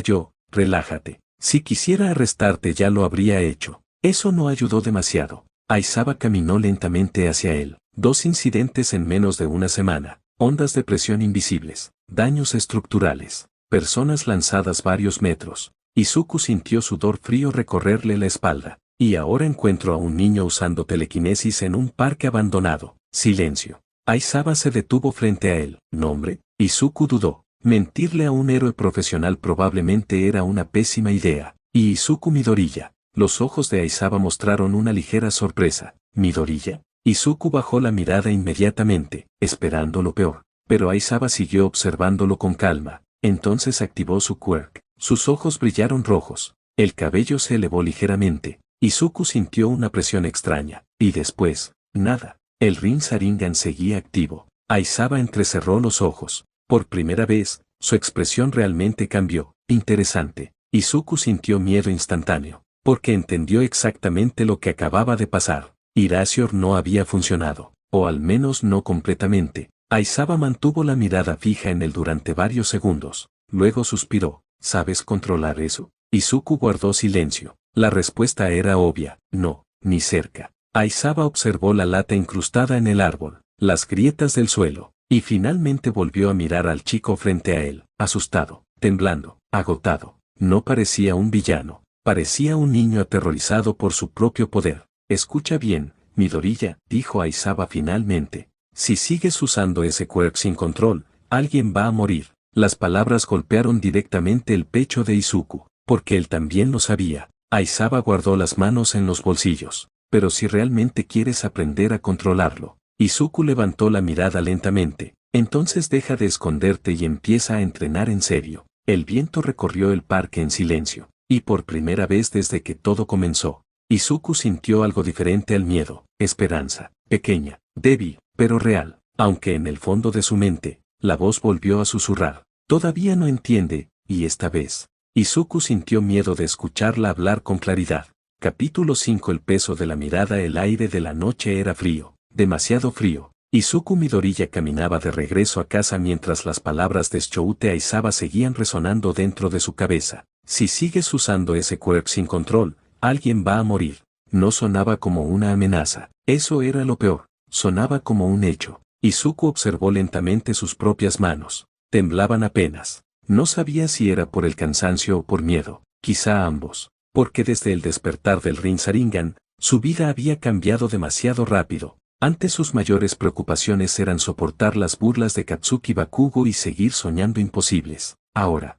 Yo, relájate. Si quisiera arrestarte ya lo habría hecho. Eso no ayudó demasiado. Aizawa caminó lentamente hacia él. 2 incidentes en menos de una semana. Ondas de presión invisibles. Daños estructurales. Personas lanzadas varios metros. Izuku sintió sudor frío recorrerle la espalda. Y ahora encuentro a un niño usando telequinesis en un parque abandonado. Silencio. Aizawa se detuvo frente a él. ¿Nombre? Izuku dudó. Mentirle a un héroe profesional probablemente era una pésima idea. Y Izuku Midoriya. Los ojos de Aizawa mostraron una ligera sorpresa. ¿Midoriya? Izuku bajó la mirada inmediatamente, esperando lo peor. Pero Aizawa siguió observándolo con calma. Entonces activó su quirk. Sus ojos brillaron rojos. El cabello se elevó ligeramente. Izuku sintió una presión extraña. Y después, nada. El Rinnegan seguía activo. Aizawa entrecerró los ojos. Por primera vez, su expresión realmente cambió. Interesante. Izuku sintió miedo instantáneo, porque entendió exactamente lo que acababa de pasar. Irasior no había funcionado, o al menos no completamente. Aizawa mantuvo la mirada fija en él durante varios segundos. Luego suspiró. ¿Sabes controlar eso? Izuku guardó silencio. La respuesta era obvia. No, ni cerca. Aizawa observó la lata incrustada en el árbol, las grietas del suelo, y finalmente volvió a mirar al chico frente a él, asustado, temblando, agotado. No parecía un villano, parecía un niño aterrorizado por su propio poder. Escucha bien, Midoriya, dijo Aizawa finalmente. Si sigues usando ese quirk sin control, alguien va a morir. Las palabras golpearon directamente el pecho de Izuku, porque él también lo sabía. Aizawa guardó las manos en los bolsillos. Pero si realmente quieres aprender a controlarlo. Izuku levantó la mirada lentamente. Entonces deja de esconderte y empieza a entrenar en serio. El viento recorrió el parque en silencio. Y por primera vez desde que todo comenzó, Izuku sintió algo diferente al miedo. Esperanza. Pequeña, débil, pero real. Aunque en el fondo de su mente, la voz volvió a susurrar. Todavía no entiende, y esta vez. Izuku sintió miedo de escucharla hablar con claridad. Capítulo 5. El peso de la mirada. El aire de la noche era frío, demasiado frío. Izuku Midoriya caminaba de regreso a casa mientras las palabras de Shoute Aizawa seguían resonando dentro de su cabeza. Si sigues usando ese quirk sin control, alguien va a morir. No sonaba como una amenaza. Eso era lo peor. Sonaba como un hecho. Izuku observó lentamente sus propias manos. Temblaban apenas. No sabía si era por el cansancio o por miedo. Quizá ambos. Porque desde el despertar del Rinnegan, su vida había cambiado demasiado rápido. Antes sus mayores preocupaciones eran soportar las burlas de Katsuki Bakugo y seguir soñando imposibles. Ahora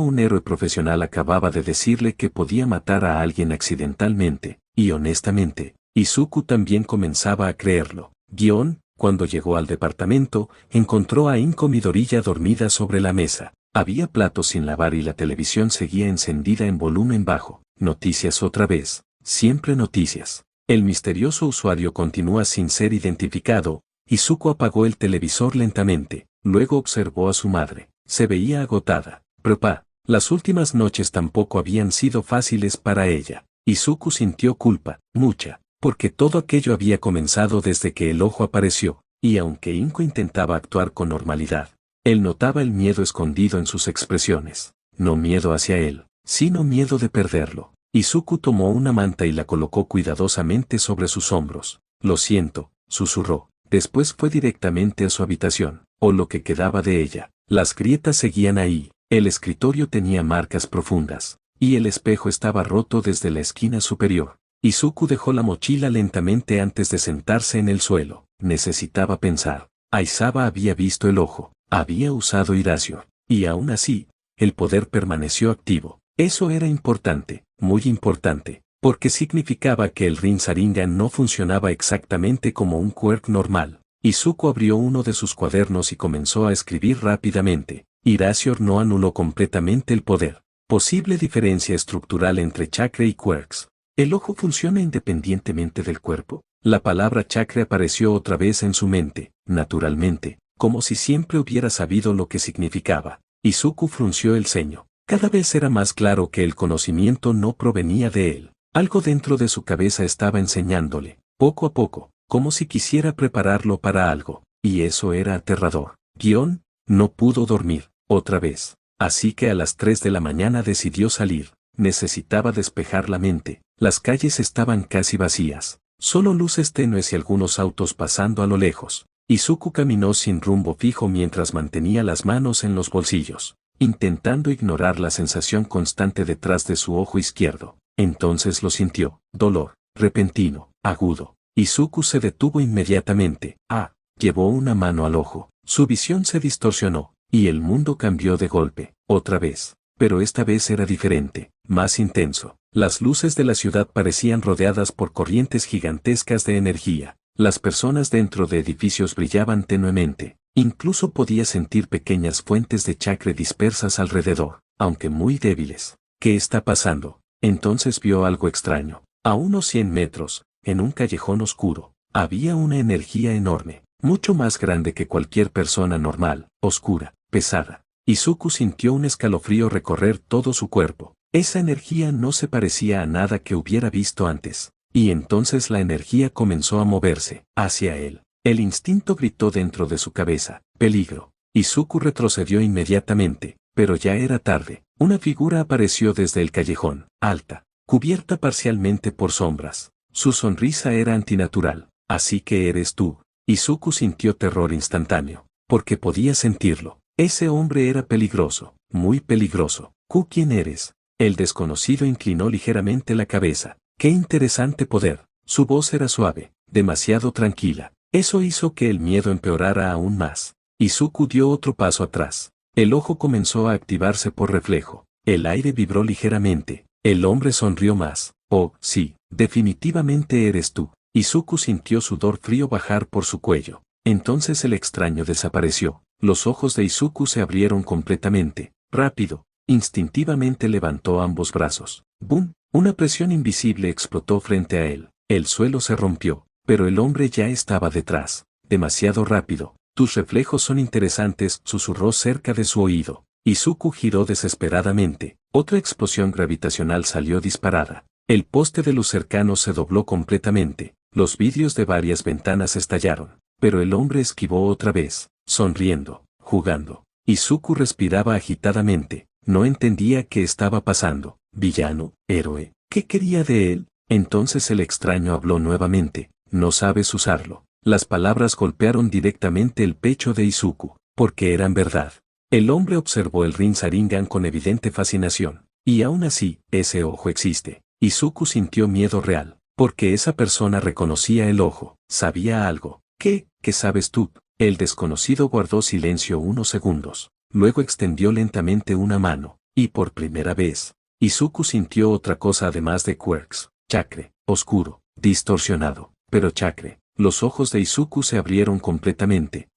un héroe profesional acababa de decirle que podía matar a alguien accidentalmente, y honestamente, Izuku también comenzaba a creerlo. Cuando llegó al departamento, encontró a Inko Midoriya dormida sobre la mesa. Había platos sin lavar y la televisión seguía encendida en volumen bajo. Noticias otra vez. Siempre noticias. El misterioso usuario continúa sin ser identificado. Izuku apagó el televisor lentamente. Luego observó a su madre. Se veía agotada. Papá, las últimas noches tampoco habían sido fáciles para ella. Izuku sintió culpa, mucha, porque todo aquello había comenzado desde que el ojo apareció, y aunque Inko intentaba actuar con normalidad, él notaba el miedo escondido en sus expresiones. No miedo hacia él, sino miedo de perderlo. Izuku tomó una manta y la colocó cuidadosamente sobre sus hombros. Lo siento, susurró. Después fue directamente a su habitación, o lo que quedaba de ella. Las grietas seguían ahí, el escritorio tenía marcas profundas, y el espejo estaba roto desde la esquina superior. Izuku dejó la mochila lentamente antes de sentarse en el suelo. Necesitaba pensar. Aizawa había visto el ojo, había usado Iracio, y aún así, el poder permaneció activo. Eso era importante, muy importante, porque significaba que el Rinnegan no funcionaba exactamente como un quirk normal. Izuku abrió uno de sus cuadernos y comenzó a escribir rápidamente. Iracio no anuló completamente el poder. Posible diferencia estructural entre chakra y quirks. ¿El ojo funciona independientemente del cuerpo? La palabra chakra apareció otra vez en su mente, naturalmente, como si siempre hubiera sabido lo que significaba. Izuku frunció el ceño. Cada vez era más claro que el conocimiento no provenía de él. Algo dentro de su cabeza estaba enseñándole, poco a poco, como si quisiera prepararlo para algo, y eso era aterrador. No pudo dormir, otra vez. Así que a las 3 de la mañana decidió salir. Necesitaba despejar la mente. Las calles estaban casi vacías. Solo luces tenues y algunos autos pasando a lo lejos. Izuku caminó sin rumbo fijo mientras mantenía las manos en los bolsillos, intentando ignorar la sensación constante detrás de su ojo izquierdo. Entonces lo sintió, dolor, repentino, agudo. Izuku se detuvo inmediatamente. Llevó una mano al ojo. Su visión se distorsionó, y el mundo cambió de golpe, otra vez. Pero esta vez era diferente, más intenso. Las luces de la ciudad parecían rodeadas por corrientes gigantescas de energía. Las personas dentro de edificios brillaban tenuemente. Incluso podía sentir pequeñas fuentes de chakra dispersas alrededor, aunque muy débiles. ¿Qué está pasando? Entonces vio algo extraño. A unos 100 metros, en un callejón oscuro, había una energía enorme, mucho más grande que cualquier persona normal, oscura, pesada. Izuku sintió un escalofrío recorrer todo su cuerpo. Esa energía no se parecía a nada que hubiera visto antes. Y entonces la energía comenzó a moverse, hacia él. El instinto gritó dentro de su cabeza, peligro. Izuku retrocedió inmediatamente, pero ya era tarde. Una figura apareció desde el callejón, alta, cubierta parcialmente por sombras. Su sonrisa era antinatural. Así que eres tú. Izuku sintió terror instantáneo, porque podía sentirlo. Ese hombre era peligroso, muy peligroso. ¿Quién eres? El desconocido inclinó ligeramente la cabeza. ¡Qué interesante poder! Su voz era suave, demasiado tranquila. Eso hizo que el miedo empeorara aún más. Izuku dio otro paso atrás. El ojo comenzó a activarse por reflejo. El aire vibró ligeramente. El hombre sonrió más. Oh, sí, definitivamente eres tú. Izuku sintió sudor frío bajar por su cuello. Entonces el extraño desapareció. Los ojos de Izuku se abrieron completamente. Rápido, instintivamente levantó ambos brazos. ¡Bum! Una presión invisible explotó frente a él. El suelo se rompió, pero el hombre ya estaba detrás. Demasiado rápido. Tus reflejos son interesantes, susurró cerca de su oído. Izuku giró desesperadamente. Otra explosión gravitacional salió disparada. El poste de luz cercano se dobló completamente. Los vidrios de varias ventanas estallaron. Pero el hombre esquivó otra vez, sonriendo, jugando. Izuku respiraba agitadamente. No entendía qué estaba pasando. Villano, héroe, ¿qué quería de él? Entonces el extraño habló nuevamente. No sabes usarlo. Las palabras golpearon directamente el pecho de Izuku, porque eran verdad. El hombre observó el Rinnegan con evidente fascinación. Y aún así, ese ojo existe. Izuku sintió miedo real, porque esa persona reconocía el ojo, sabía algo. ¿Qué sabes tú? El desconocido guardó silencio unos segundos. Luego extendió lentamente una mano, y por primera vez, Izuku sintió otra cosa además de quirks. Chakra, oscuro, distorsionado, pero chakra. Los ojos de Izuku se abrieron completamente.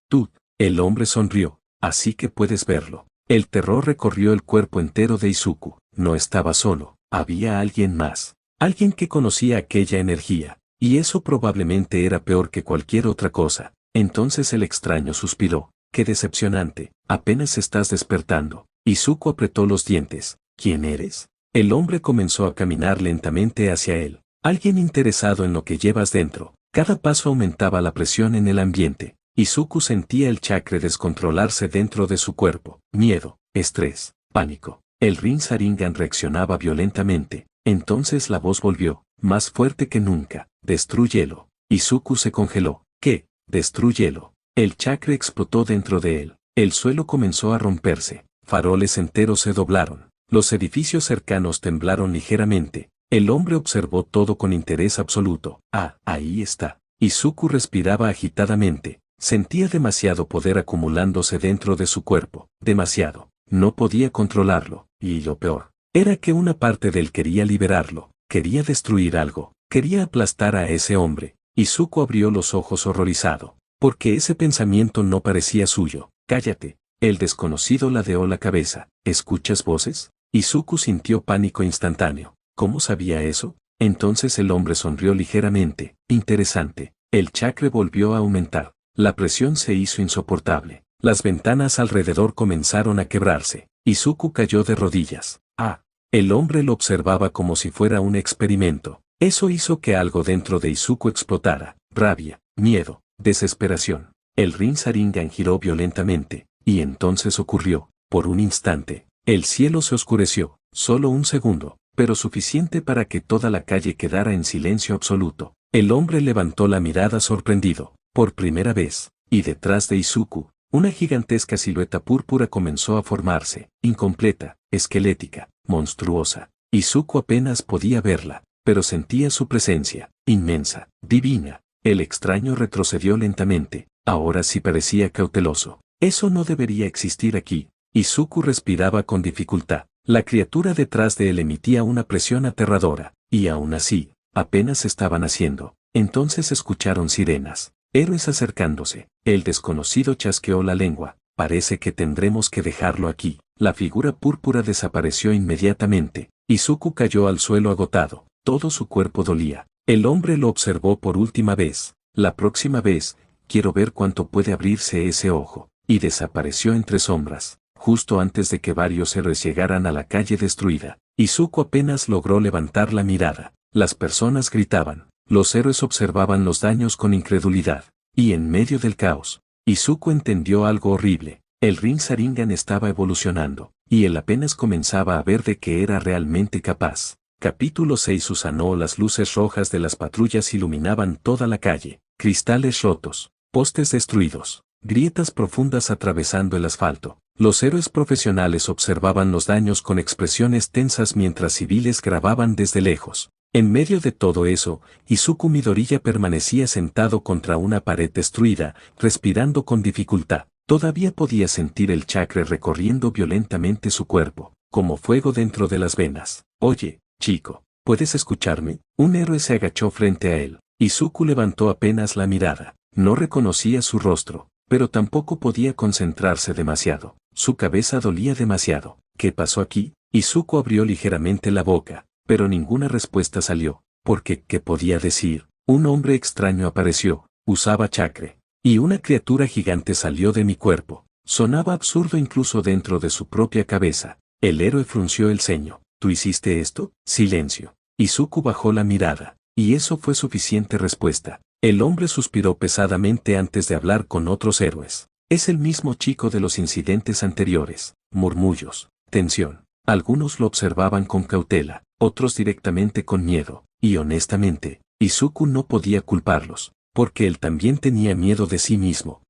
El hombre sonrió, así que puedes verlo. El terror recorrió el cuerpo entero de Izuku. No estaba solo, había alguien más. Alguien que conocía aquella energía, y eso probablemente era peor que cualquier otra cosa. Entonces el extraño suspiró. Qué decepcionante, apenas estás despertando. Izuku apretó los dientes. ¿Quién eres? El hombre comenzó a caminar lentamente hacia él. Alguien interesado en lo que llevas dentro. Cada paso aumentaba la presión en el ambiente. Izuku sentía el chakra descontrolarse dentro de su cuerpo. Miedo, estrés, pánico. El Rinnegan reaccionaba violentamente. Entonces la voz volvió, más fuerte que nunca. Destrúyelo. Izuku se congeló. ¿Qué? Destrúyelo. El chakra explotó dentro de él. El suelo comenzó a romperse. Faroles enteros se doblaron. Los edificios cercanos temblaron ligeramente. El hombre observó todo con interés absoluto. Ah, ahí está. Izuku respiraba agitadamente. Sentía demasiado poder acumulándose dentro de su cuerpo. Demasiado. No podía controlarlo. Y lo peor, era que una parte de él quería liberarlo. Quería destruir algo. Quería aplastar a ese hombre. Izuku abrió los ojos horrorizado. Porque ese pensamiento no parecía suyo. Cállate. El desconocido ladeó la cabeza. ¿Escuchas voces? Izuku sintió pánico instantáneo. ¿Cómo sabía eso? Entonces el hombre sonrió ligeramente. Interesante. El chakra volvió a aumentar. La presión se hizo insoportable. Las ventanas alrededor comenzaron a quebrarse. Izuku cayó de rodillas. Ah. El hombre lo observaba como si fuera un experimento. Eso hizo que algo dentro de Izuku explotara. Rabia, miedo, desesperación. El Rinnegan giró violentamente. Y entonces ocurrió. Por un instante, el cielo se oscureció. Solo un segundo, pero suficiente para que toda la calle quedara en silencio absoluto. El hombre levantó la mirada sorprendido. Por primera vez, y detrás de Izuku, una gigantesca silueta púrpura comenzó a formarse, incompleta, esquelética, monstruosa. Izuku apenas podía verla, pero sentía su presencia, inmensa, divina. El extraño retrocedió lentamente, ahora sí parecía cauteloso. Eso no debería existir aquí. Izuku respiraba con dificultad. La criatura detrás de él emitía una presión aterradora, y aún así, apenas estaban haciendo. Entonces escucharon sirenas. Héroes acercándose. El desconocido chasqueó la lengua. Parece que tendremos que dejarlo aquí. La figura púrpura desapareció inmediatamente. Izuku cayó al suelo agotado. Todo su cuerpo dolía. El hombre lo observó por última vez. La próxima vez, quiero ver cuánto puede abrirse ese ojo. Y desapareció entre sombras. Justo antes de que varios héroes llegaran a la calle destruida, Izuku apenas logró levantar la mirada. Las personas gritaban. Los héroes observaban los daños con incredulidad. Y en medio del caos, Izuku entendió algo horrible. El Rinnegan estaba evolucionando, y él apenas comenzaba a ver de qué era realmente capaz. Capítulo 6. Susanoo. Las luces rojas de las patrullas iluminaban toda la calle. Cristales rotos, postes destruidos, grietas profundas atravesando el asfalto. Los héroes profesionales observaban los daños con expresiones tensas mientras civiles grababan desde lejos. En medio de todo eso, Izuku Midoriya permanecía sentado contra una pared destruida, respirando con dificultad. Todavía podía sentir el chakra recorriendo violentamente su cuerpo, como fuego dentro de las venas. Oye, chico, ¿puedes escucharme? Un héroe se agachó frente a él. Izuku levantó apenas la mirada. No reconocía su rostro, pero tampoco podía concentrarse demasiado. Su cabeza dolía demasiado. ¿Qué pasó aquí? Izuku abrió ligeramente la boca, pero ninguna respuesta salió. Porque, ¿qué podía decir? Un hombre extraño apareció, usaba chakra. Y una criatura gigante salió de mi cuerpo. Sonaba absurdo incluso dentro de su propia cabeza. El héroe frunció el ceño. ¿Tú hiciste esto? Silencio. Izuku bajó la mirada. Y eso fue suficiente respuesta. El hombre suspiró pesadamente antes de hablar con otros héroes. Es el mismo chico de los incidentes anteriores. Murmullos, tensión. Algunos lo observaban con cautela, otros directamente con miedo. Y honestamente, Izuku no podía culparlos, porque él también tenía miedo de sí mismo.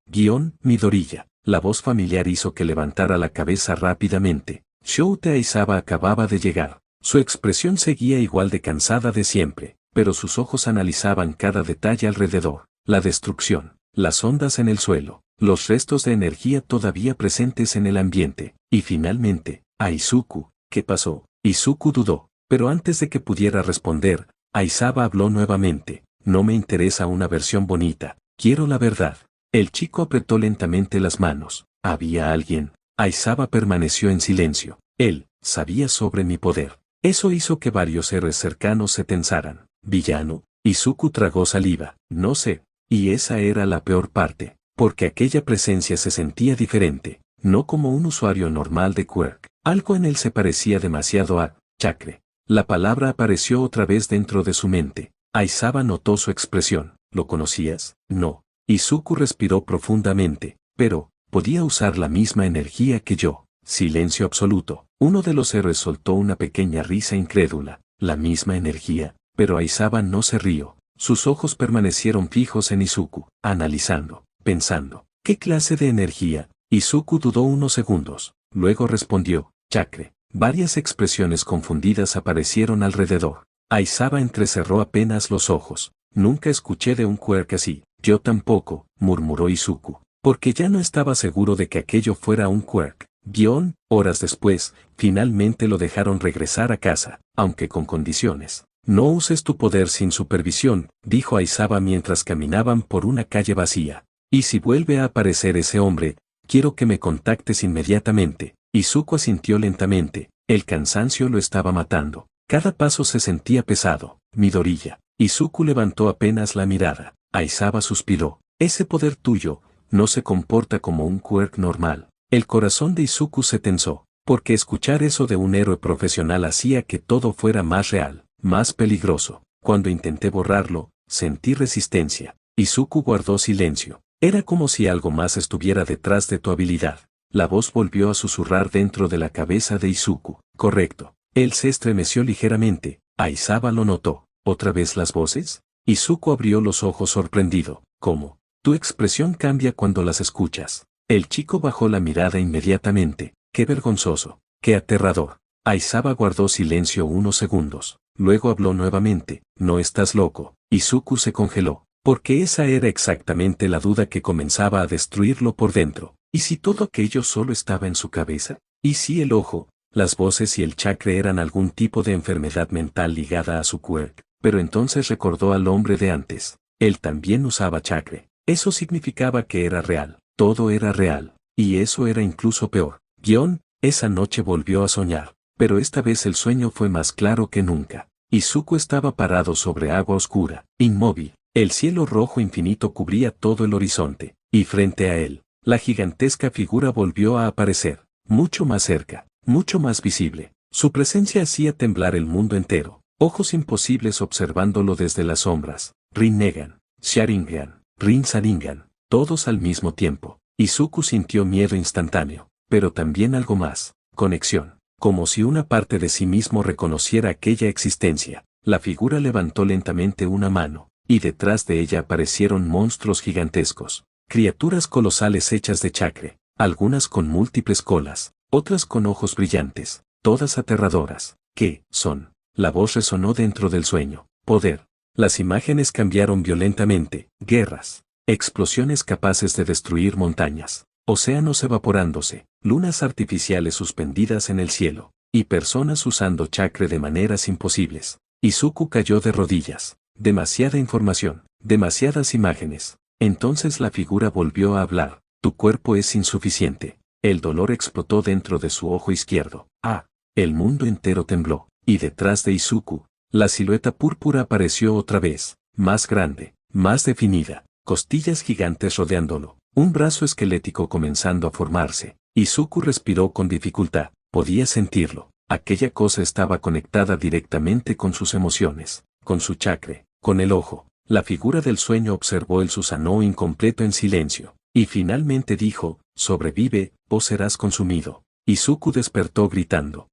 Midoriya. La voz familiar hizo que levantara la cabeza rápidamente. Shoute Aizawa acababa de llegar. Su expresión seguía igual de cansada de siempre, pero sus ojos analizaban cada detalle alrededor. La destrucción, las ondas en el suelo, los restos de energía todavía presentes en el ambiente. Y finalmente, a Izuku, ¿qué pasó? Izuku dudó, pero antes de que pudiera responder, Aizawa habló nuevamente. No me interesa una versión bonita, quiero la verdad. El chico apretó lentamente las manos. ¿Había alguien? Aizawa permaneció en silencio. Él sabía sobre mi poder. Eso hizo que varios héroes cercanos se tensaran. ¿Villano? Izuku tragó saliva. No sé. Y esa era la peor parte, porque aquella presencia se sentía diferente, no como un usuario normal de Quirk. Algo en él se parecía demasiado a chakra. La palabra apareció otra vez dentro de su mente. Aizawa notó su expresión. ¿Lo conocías? No. Izuku respiró profundamente, pero podía usar la misma energía que yo. Silencio absoluto. Uno de los héroes soltó una pequeña risa incrédula. la misma energía, pero Aizawa no se rió. Sus ojos permanecieron fijos en Izuku, analizando, pensando, ¿qué clase de energía? Izuku dudó unos segundos, luego respondió, chakra. Varias expresiones confundidas aparecieron alrededor. Aizawa entrecerró apenas los ojos. Nunca escuché de un quirk así. Yo tampoco, murmuró Izuku, porque ya no estaba seguro de que aquello fuera un quirk. Horas después, finalmente lo dejaron regresar a casa, aunque con condiciones. No uses tu poder sin supervisión, dijo Aizawa mientras caminaban por una calle vacía. Y si vuelve a aparecer ese hombre, quiero que me contactes inmediatamente. Izuku asintió lentamente, el cansancio lo estaba matando. Cada paso se sentía pesado. Midoriya. Izuku levantó apenas la mirada. Aizawa suspiró. Ese poder tuyo no se comporta como un quirk normal. El corazón de Izuku se tensó, porque escuchar eso de un héroe profesional hacía que todo fuera más real, más peligroso. Cuando intenté borrarlo, sentí resistencia. Izuku guardó silencio. Era como si algo más estuviera detrás de tu habilidad. La voz volvió a susurrar dentro de la cabeza de Izuku. Correcto. Él se estremeció ligeramente. Aizawa lo notó. ¿Otra vez las voces? Izuku abrió los ojos sorprendido. ¿Cómo? Tu expresión cambia cuando las escuchas. El chico bajó la mirada inmediatamente. Qué vergonzoso. Qué aterrador. Aizawa guardó silencio unos segundos. Luego habló nuevamente. ¿No estás loco? Izuku se congeló. Porque esa era exactamente la duda que comenzaba a destruirlo por dentro. ¿Y si todo aquello solo estaba en su cabeza? ¿Y si el ojo, las voces y el chakra eran algún tipo de enfermedad mental ligada a su quirk? Pero entonces recordó al hombre de antes. Él también usaba chakra. Eso significaba que era real. Todo era real. Y eso era incluso peor. Esa noche volvió a soñar. Pero esta vez el sueño fue más claro que nunca. Izuku estaba parado sobre agua oscura, inmóvil. El cielo rojo infinito cubría todo el horizonte. Y frente a él, la gigantesca figura volvió a aparecer. Mucho más cerca, mucho más visible. Su presencia hacía temblar el mundo entero. Ojos imposibles observándolo desde las sombras. Rinnegan, Sharingan, Rinnegan, todos al mismo tiempo. Izuku sintió miedo instantáneo, pero también algo más, conexión, como si una parte de sí mismo reconociera aquella existencia. La figura levantó lentamente una mano, y detrás de ella aparecieron monstruos gigantescos, criaturas colosales hechas de chakra, algunas con múltiples colas, otras con ojos brillantes, todas aterradoras. ¿Qué son? La voz resonó dentro del sueño. Poder. Las imágenes cambiaron violentamente. Guerras. Explosiones capaces de destruir montañas. Océanos evaporándose. Lunas artificiales suspendidas en el cielo. Y personas usando chakra de maneras imposibles. Izuku cayó de rodillas. Demasiada información. Demasiadas imágenes. Entonces la figura volvió a hablar. Tu cuerpo es insuficiente. El dolor explotó dentro de su ojo izquierdo. El mundo entero tembló. Y detrás de Izuku, la silueta púrpura apareció otra vez, más grande, más definida, costillas gigantes rodeándolo, un brazo esquelético comenzando a formarse. Izuku respiró con dificultad, podía sentirlo. Aquella cosa estaba conectada directamente con sus emociones, con su chakra, con el ojo. La figura del sueño observó el Susanoo incompleto en silencio, y finalmente dijo, sobrevive, o serás consumido. Izuku despertó gritando.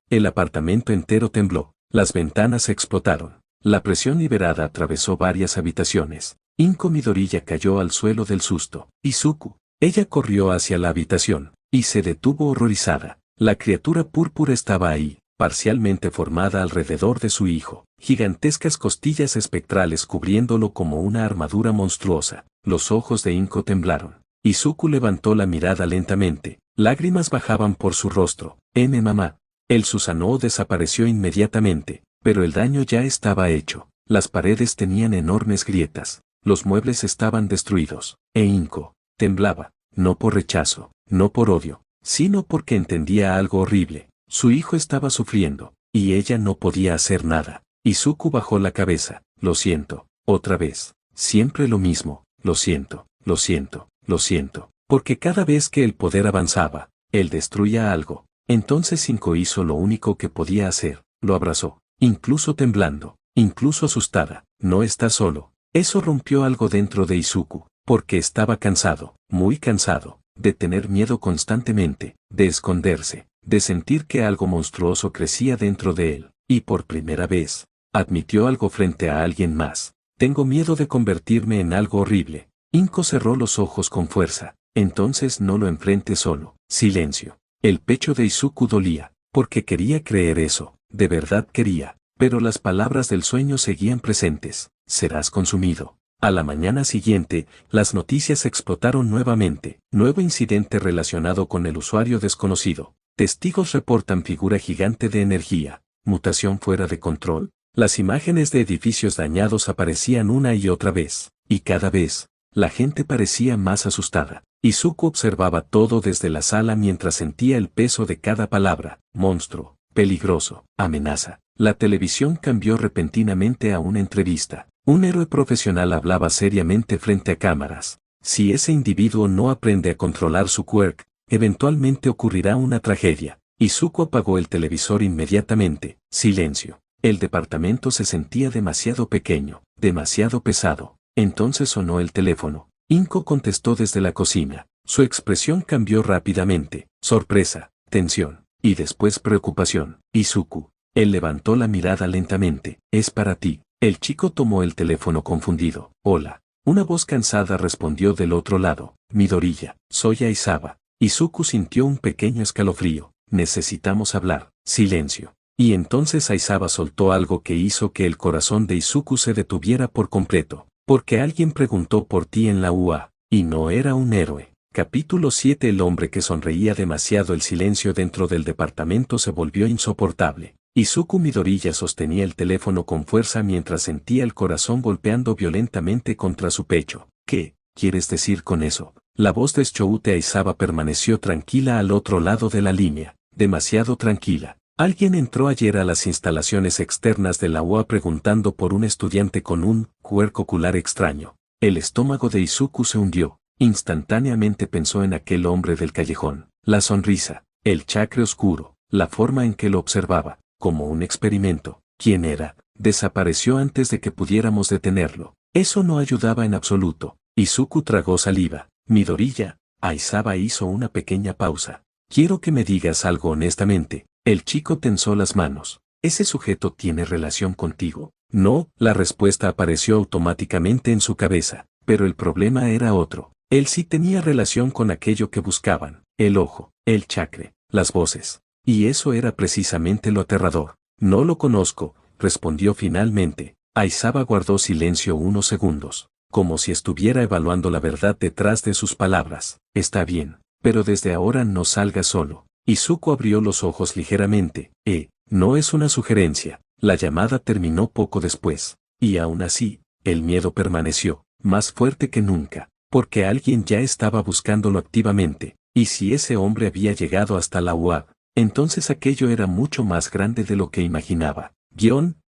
El apartamento entero tembló, las ventanas explotaron, la presión liberada atravesó varias habitaciones. Inko Midoriya cayó al suelo del susto. Izuku. Ella corrió hacia la habitación, y se detuvo horrorizada. La criatura púrpura estaba ahí, parcialmente formada alrededor de su hijo, gigantescas costillas espectrales cubriéndolo como una armadura monstruosa. Los ojos de Inko temblaron. Izuku levantó la mirada lentamente, lágrimas bajaban por su rostro. Mamá. El Susanoo desapareció inmediatamente, pero el daño ya estaba hecho. Las paredes tenían enormes grietas, los muebles estaban destruidos, Inko temblaba, no por rechazo, no por odio, sino porque entendía algo horrible. Su hijo estaba sufriendo, y ella no podía hacer nada. Izuku bajó la cabeza. Lo siento, otra vez, siempre lo mismo, lo siento, lo siento, lo siento, porque cada vez que el poder avanzaba, él destruía algo. Entonces Inko hizo lo único que podía hacer, lo abrazó, incluso temblando, incluso asustada. No está solo. Eso rompió algo dentro de Izuku, porque estaba cansado, muy cansado, de tener miedo constantemente, de esconderse, de sentir que algo monstruoso crecía dentro de él. Y por primera vez, admitió algo frente a alguien más. Tengo miedo de convertirme en algo horrible. Inko cerró los ojos con fuerza. Entonces no lo enfrente solo. Silencio. El pecho de Izuku dolía, porque quería creer eso, de verdad quería. Pero las palabras del sueño seguían presentes. Serás consumido. A la mañana siguiente, las noticias explotaron nuevamente. Nuevo incidente relacionado con el usuario desconocido. Testigos reportan figura gigante de energía. Mutación fuera de control. Las imágenes de edificios dañados aparecían una y otra vez. Y cada vez, la gente parecía más asustada. Izuku observaba todo desde la sala mientras sentía el peso de cada palabra. Monstruo, peligroso, amenaza. La televisión cambió repentinamente a una entrevista. Un héroe profesional hablaba seriamente frente a cámaras. Si ese individuo no aprende a controlar su quirk, eventualmente ocurrirá una tragedia. Izuku apagó el televisor inmediatamente. Silencio. El departamento se sentía demasiado pequeño, demasiado pesado. Entonces sonó el teléfono. Inko contestó desde la cocina. Su expresión cambió rápidamente. Sorpresa, tensión, y después preocupación. Izuku. Él levantó la mirada lentamente. Es para ti. El chico tomó el teléfono confundido. Hola. Una voz cansada respondió del otro lado. Midoriya. Soy Aizawa. Izuku sintió un pequeño escalofrío. Necesitamos hablar. Silencio. Y entonces Aizawa soltó algo que hizo que el corazón de Izuku se detuviera por completo. Porque alguien preguntó por ti en la UA, y no era un héroe. Capítulo 7. El hombre que sonreía demasiado. El silencio dentro del departamento se volvió insoportable. Izuku Midoriya sostenía el teléfono con fuerza mientras sentía el corazón golpeando violentamente contra su pecho. ¿Qué quieres decir con eso? La voz de Shoute Aizawa permaneció tranquila al otro lado de la línea, demasiado tranquila. Alguien entró ayer a las instalaciones externas de la UA preguntando por un estudiante con un quirk ocular extraño. El estómago de Izuku se hundió. Instantáneamente pensó en aquel hombre del callejón. La sonrisa, el chakra oscuro, la forma en que lo observaba, como un experimento. ¿Quién era? Desapareció antes de que pudiéramos detenerlo. Eso no ayudaba en absoluto. Izuku tragó saliva. Midoriya. Aizawa hizo una pequeña pausa. Quiero que me digas algo honestamente. El chico tensó las manos. ¿Ese sujeto tiene relación contigo? No, la respuesta apareció automáticamente en su cabeza, pero el problema era otro. Él sí tenía relación con aquello que buscaban, el ojo, el chakra, las voces. Y eso era precisamente lo aterrador. No lo conozco, respondió finalmente. Aizawa guardó silencio unos segundos, como si estuviera evaluando la verdad detrás de sus palabras. Está bien, pero desde ahora no salga solo. Izuku abrió los ojos ligeramente. No es una sugerencia. La llamada terminó poco después. Y aún así, el miedo permaneció, más fuerte que nunca, porque alguien ya estaba buscándolo activamente. Y si ese hombre había llegado hasta la UAB, entonces aquello era mucho más grande de lo que imaginaba.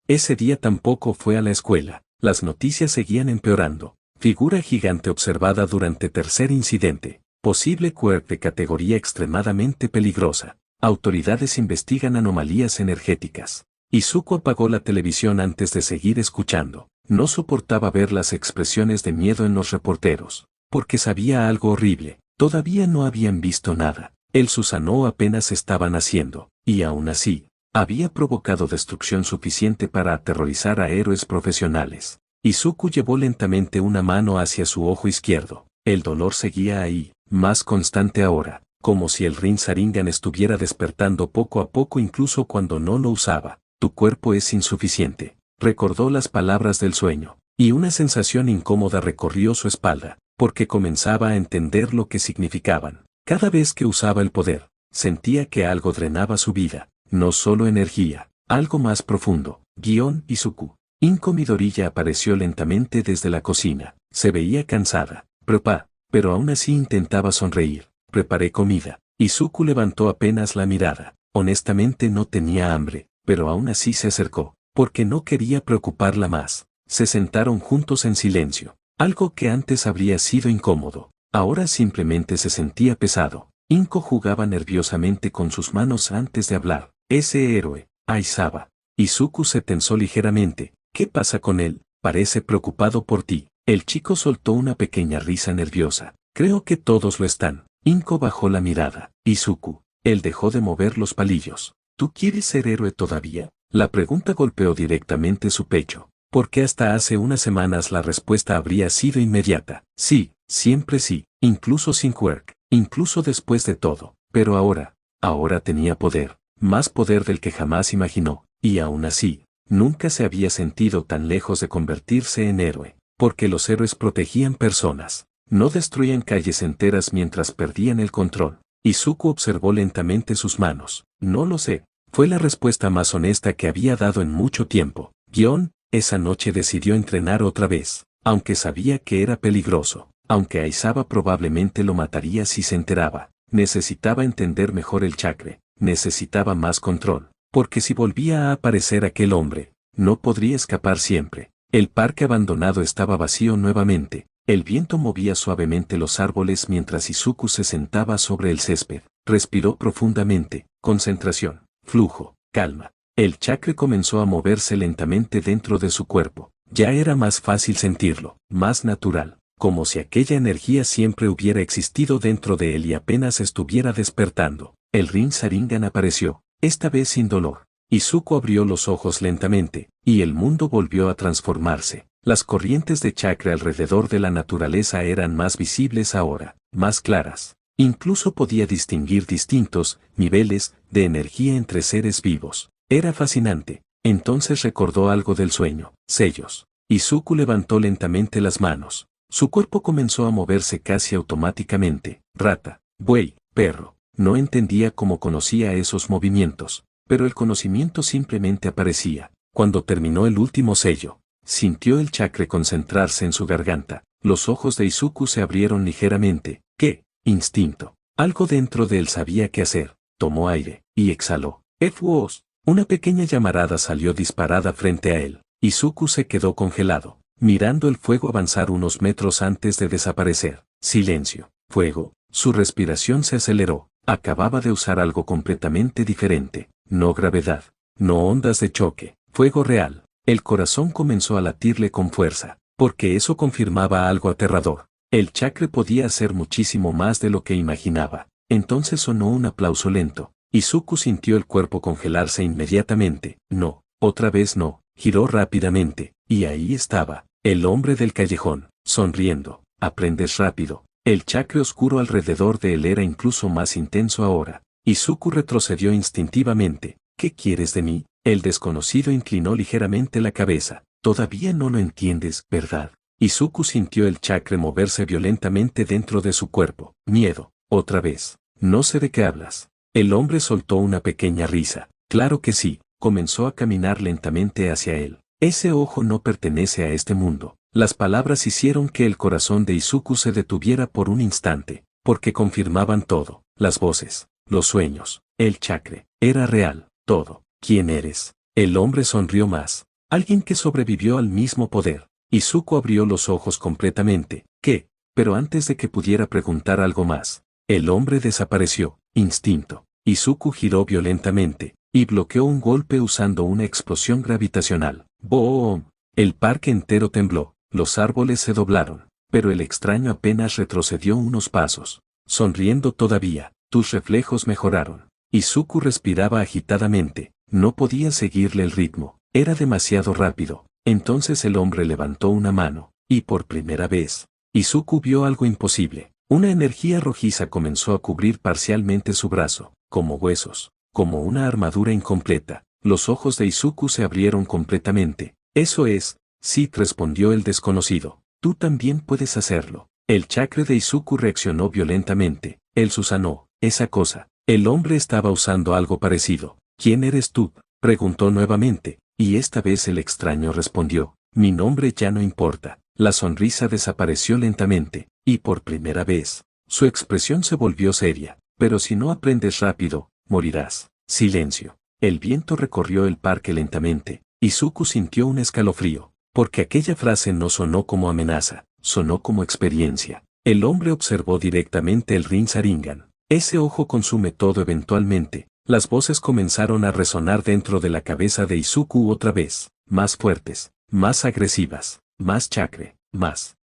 Ese día tampoco fue a la escuela. Las noticias seguían empeorando. Figura gigante observada durante tercer incidente. Posible quirk de categoría extremadamente peligrosa. Autoridades investigan anomalías energéticas. Izuku apagó la televisión antes de seguir escuchando. No soportaba ver las expresiones de miedo en los reporteros, porque sabía algo horrible. Todavía no habían visto nada. El Susanoo apenas estaba naciendo, y aún así, había provocado destrucción suficiente para aterrorizar a héroes profesionales. Izuku llevó lentamente una mano hacia su ojo izquierdo. El dolor seguía ahí, más constante ahora, como si el Rinnegan estuviera despertando poco a poco incluso cuando no lo usaba. Tu cuerpo es insuficiente. Recordó las palabras del sueño, y una sensación incómoda recorrió su espalda, porque comenzaba a entender lo que significaban. Cada vez que usaba el poder, sentía que algo drenaba su vida, no solo energía, algo más profundo. Izuku. Inko Midoriya apareció lentamente desde la cocina. Se veía cansada, pero aún así intentaba sonreír. Preparé comida. Izuku levantó apenas la mirada. Honestamente no tenía hambre, pero aún así se acercó, porque no quería preocuparla más. Se sentaron juntos en silencio. Algo que antes habría sido incómodo, ahora simplemente se sentía pesado. Inko jugaba nerviosamente con sus manos antes de hablar. Ese héroe, Aizawa. Izuku se tensó ligeramente. ¿Qué pasa con él? Parece preocupado por ti. El chico soltó una pequeña risa nerviosa. Creo que todos lo están. Inko bajó la mirada. Izuku. Él dejó de mover los palillos. ¿Tú quieres ser héroe todavía? La pregunta golpeó directamente su pecho, porque hasta hace unas semanas la respuesta habría sido inmediata. Sí, siempre sí, incluso sin Quirk, incluso después de todo. Pero ahora tenía poder, más poder del que jamás imaginó, y aún así, nunca se había sentido tan lejos de convertirse en héroe, porque los héroes protegían personas, no destruían calles enteras mientras perdían el control. Izuku observó lentamente sus manos. No lo sé. Fue la respuesta más honesta que había dado en mucho tiempo. Esa noche decidió entrenar otra vez, aunque sabía que era peligroso, aunque Aizawa probablemente lo mataría si se enteraba. Necesitaba entender mejor el chakra, necesitaba más control, porque si volvía a aparecer aquel hombre, no podría escapar siempre. El parque abandonado estaba vacío nuevamente. El viento movía suavemente los árboles mientras Izuku se sentaba sobre el césped. Respiró profundamente, concentración, flujo, calma. El chakra comenzó a moverse lentamente dentro de su cuerpo. Ya era más fácil sentirlo, más natural, como si aquella energía siempre hubiera existido dentro de él y apenas estuviera despertando. El Rinnegan apareció, esta vez sin dolor. Izuku abrió los ojos lentamente, y el mundo volvió a transformarse. Las corrientes de chakra alrededor de la naturaleza eran más visibles ahora, más claras. Incluso podía distinguir distintos niveles de energía entre seres vivos. Era fascinante. Entonces recordó algo del sueño. Sellos. Izuku levantó lentamente las manos. Su cuerpo comenzó a moverse casi automáticamente. Rata, buey, perro. No entendía cómo conocía esos movimientos, pero el conocimiento simplemente aparecía. Cuando terminó el último sello, sintió el chakra concentrarse en su garganta. Los ojos de Izuku se abrieron ligeramente. ¿Qué? Instinto. Algo dentro de él sabía qué hacer. Tomó aire y exhaló. ¡F-Woos! Una pequeña llamarada salió disparada frente a él. Izuku se quedó congelado, mirando el fuego avanzar unos metros antes de desaparecer. Silencio. Fuego. Su respiración se aceleró. Acababa de usar algo completamente diferente. No gravedad. No ondas de choque. Fuego real. El corazón comenzó a latirle con fuerza, porque eso confirmaba algo aterrador. El chakra podía hacer muchísimo más de lo que imaginaba. Entonces sonó un aplauso lento. Izuku sintió el cuerpo congelarse inmediatamente. No, otra vez no. Giró rápidamente, y ahí estaba, el hombre del callejón, sonriendo. Aprendes rápido. El chakra oscuro alrededor de él era incluso más intenso ahora. Izuku retrocedió instintivamente. ¿Qué quieres de mí? El desconocido inclinó ligeramente la cabeza. Todavía no lo entiendes, ¿verdad? Izuku sintió el chakra moverse violentamente dentro de su cuerpo. Miedo, otra vez. No sé de qué hablas. El hombre soltó una pequeña risa. Claro que sí. Comenzó a caminar lentamente hacia él. Ese ojo no pertenece a este mundo. Las palabras hicieron que el corazón de Izuku se detuviera por un instante, porque confirmaban todo. Las voces, los sueños, el chakra. Era real, todo. ¿Quién eres? El hombre sonrió más. Alguien que sobrevivió al mismo poder. Izuku abrió los ojos completamente. ¿Qué? Pero antes de que pudiera preguntar algo más, el hombre desapareció. Instinto. Izuku giró violentamente, y bloqueó un golpe usando una explosión gravitacional. ¡Boom! El parque entero tembló, los árboles se doblaron, pero el extraño apenas retrocedió unos pasos. Sonriendo todavía, tus reflejos mejoraron. Izuku respiraba agitadamente, no podía seguirle el ritmo, era demasiado rápido. Entonces el hombre levantó una mano, y por primera vez, Izuku vio algo imposible. Una energía rojiza comenzó a cubrir parcialmente su brazo, como huesos, como una armadura incompleta. Los ojos de Izuku se abrieron completamente. Eso es, sí, respondió el desconocido. Tú también puedes hacerlo. El chakra de Izuku reaccionó violentamente. El Susanoo, esa cosa. El hombre estaba usando algo parecido. ¿Quién eres tú? Preguntó nuevamente, y esta vez el extraño respondió. Mi nombre ya no importa. La sonrisa desapareció lentamente, y por primera vez, su expresión se volvió seria. Pero si no aprendes rápido, morirás. Silencio. El viento recorrió el parque lentamente. Izuku sintió un escalofrío, porque aquella frase no sonó como amenaza, sonó como experiencia. El hombre observó directamente el Rinnegan. Ese ojo consume todo eventualmente. Las voces comenzaron a resonar dentro de la cabeza de Izuku otra vez, más fuertes, más agresivas, más chakra, más.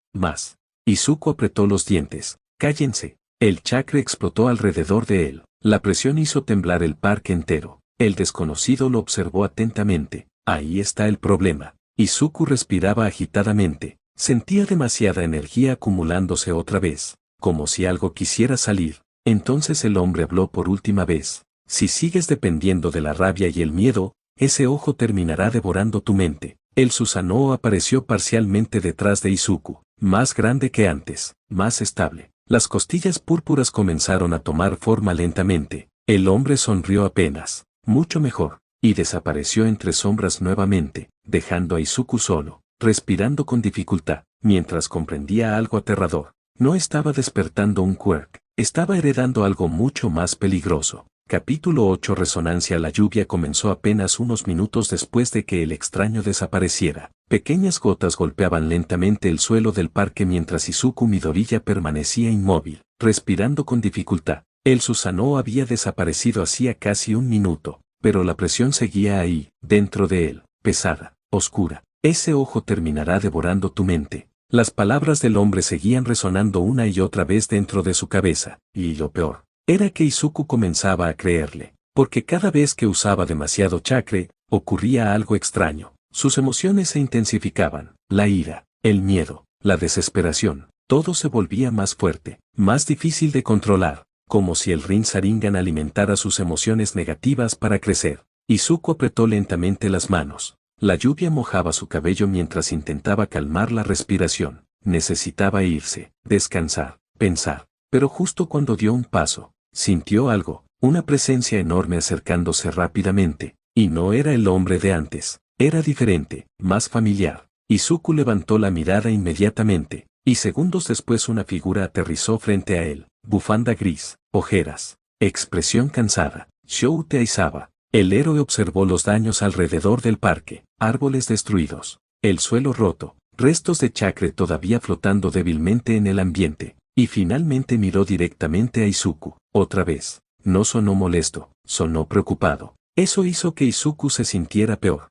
Izuku apretó los dientes. Cállense. El chakra explotó alrededor de él. La presión hizo temblar el parque entero. El desconocido lo observó atentamente. Ahí está el problema. Izuku respiraba agitadamente. Sentía demasiada energía acumulándose otra vez, como si algo quisiera salir. Entonces el hombre habló por última vez. Si sigues dependiendo de la rabia y el miedo, ese ojo terminará devorando tu mente. El Susanoo apareció parcialmente detrás de Izuku, más grande que antes, más estable. Las costillas púrpuras comenzaron a tomar forma lentamente. El hombre sonrió apenas, mucho mejor, y desapareció entre sombras nuevamente, dejando a Izuku solo, respirando con dificultad, mientras comprendía algo aterrador. No estaba despertando un quirk, estaba heredando algo mucho más peligroso. Capítulo 8. Resonancia. La lluvia comenzó apenas unos minutos después de que el extraño desapareciera. Pequeñas gotas golpeaban lentamente el suelo del parque mientras Izuku Midoriya permanecía inmóvil, respirando con dificultad. El Susanoo había desaparecido hacía casi un minuto, pero la presión seguía ahí, dentro de él, pesada, oscura. Ese ojo terminará devorando tu mente. Las palabras del hombre seguían resonando una y otra vez dentro de su cabeza, y lo peor era que Izuku comenzaba a creerle, porque cada vez que usaba demasiado chakra, ocurría algo extraño. Sus emociones se intensificaban, la ira, el miedo, la desesperación, todo se volvía más fuerte, más difícil de controlar, como si el Rinnegan alimentara sus emociones negativas para crecer. Izuku apretó lentamente las manos. La lluvia mojaba su cabello mientras intentaba calmar la respiración. Necesitaba irse, descansar, pensar. Pero justo cuando dio un paso, sintió algo, una presencia enorme acercándose rápidamente, y no era el hombre de antes, era diferente, más familiar. Izuku levantó la mirada inmediatamente, y segundos después una figura aterrizó frente a él, bufanda gris, ojeras, expresión cansada. Shoute Aizawa. El héroe observó los daños alrededor del parque, árboles destruidos, el suelo roto, restos de chakra todavía flotando débilmente en el ambiente, y finalmente miró directamente a Izuku. Otra vez, no sonó molesto, sonó preocupado. Eso hizo que Izuku se sintiera peor.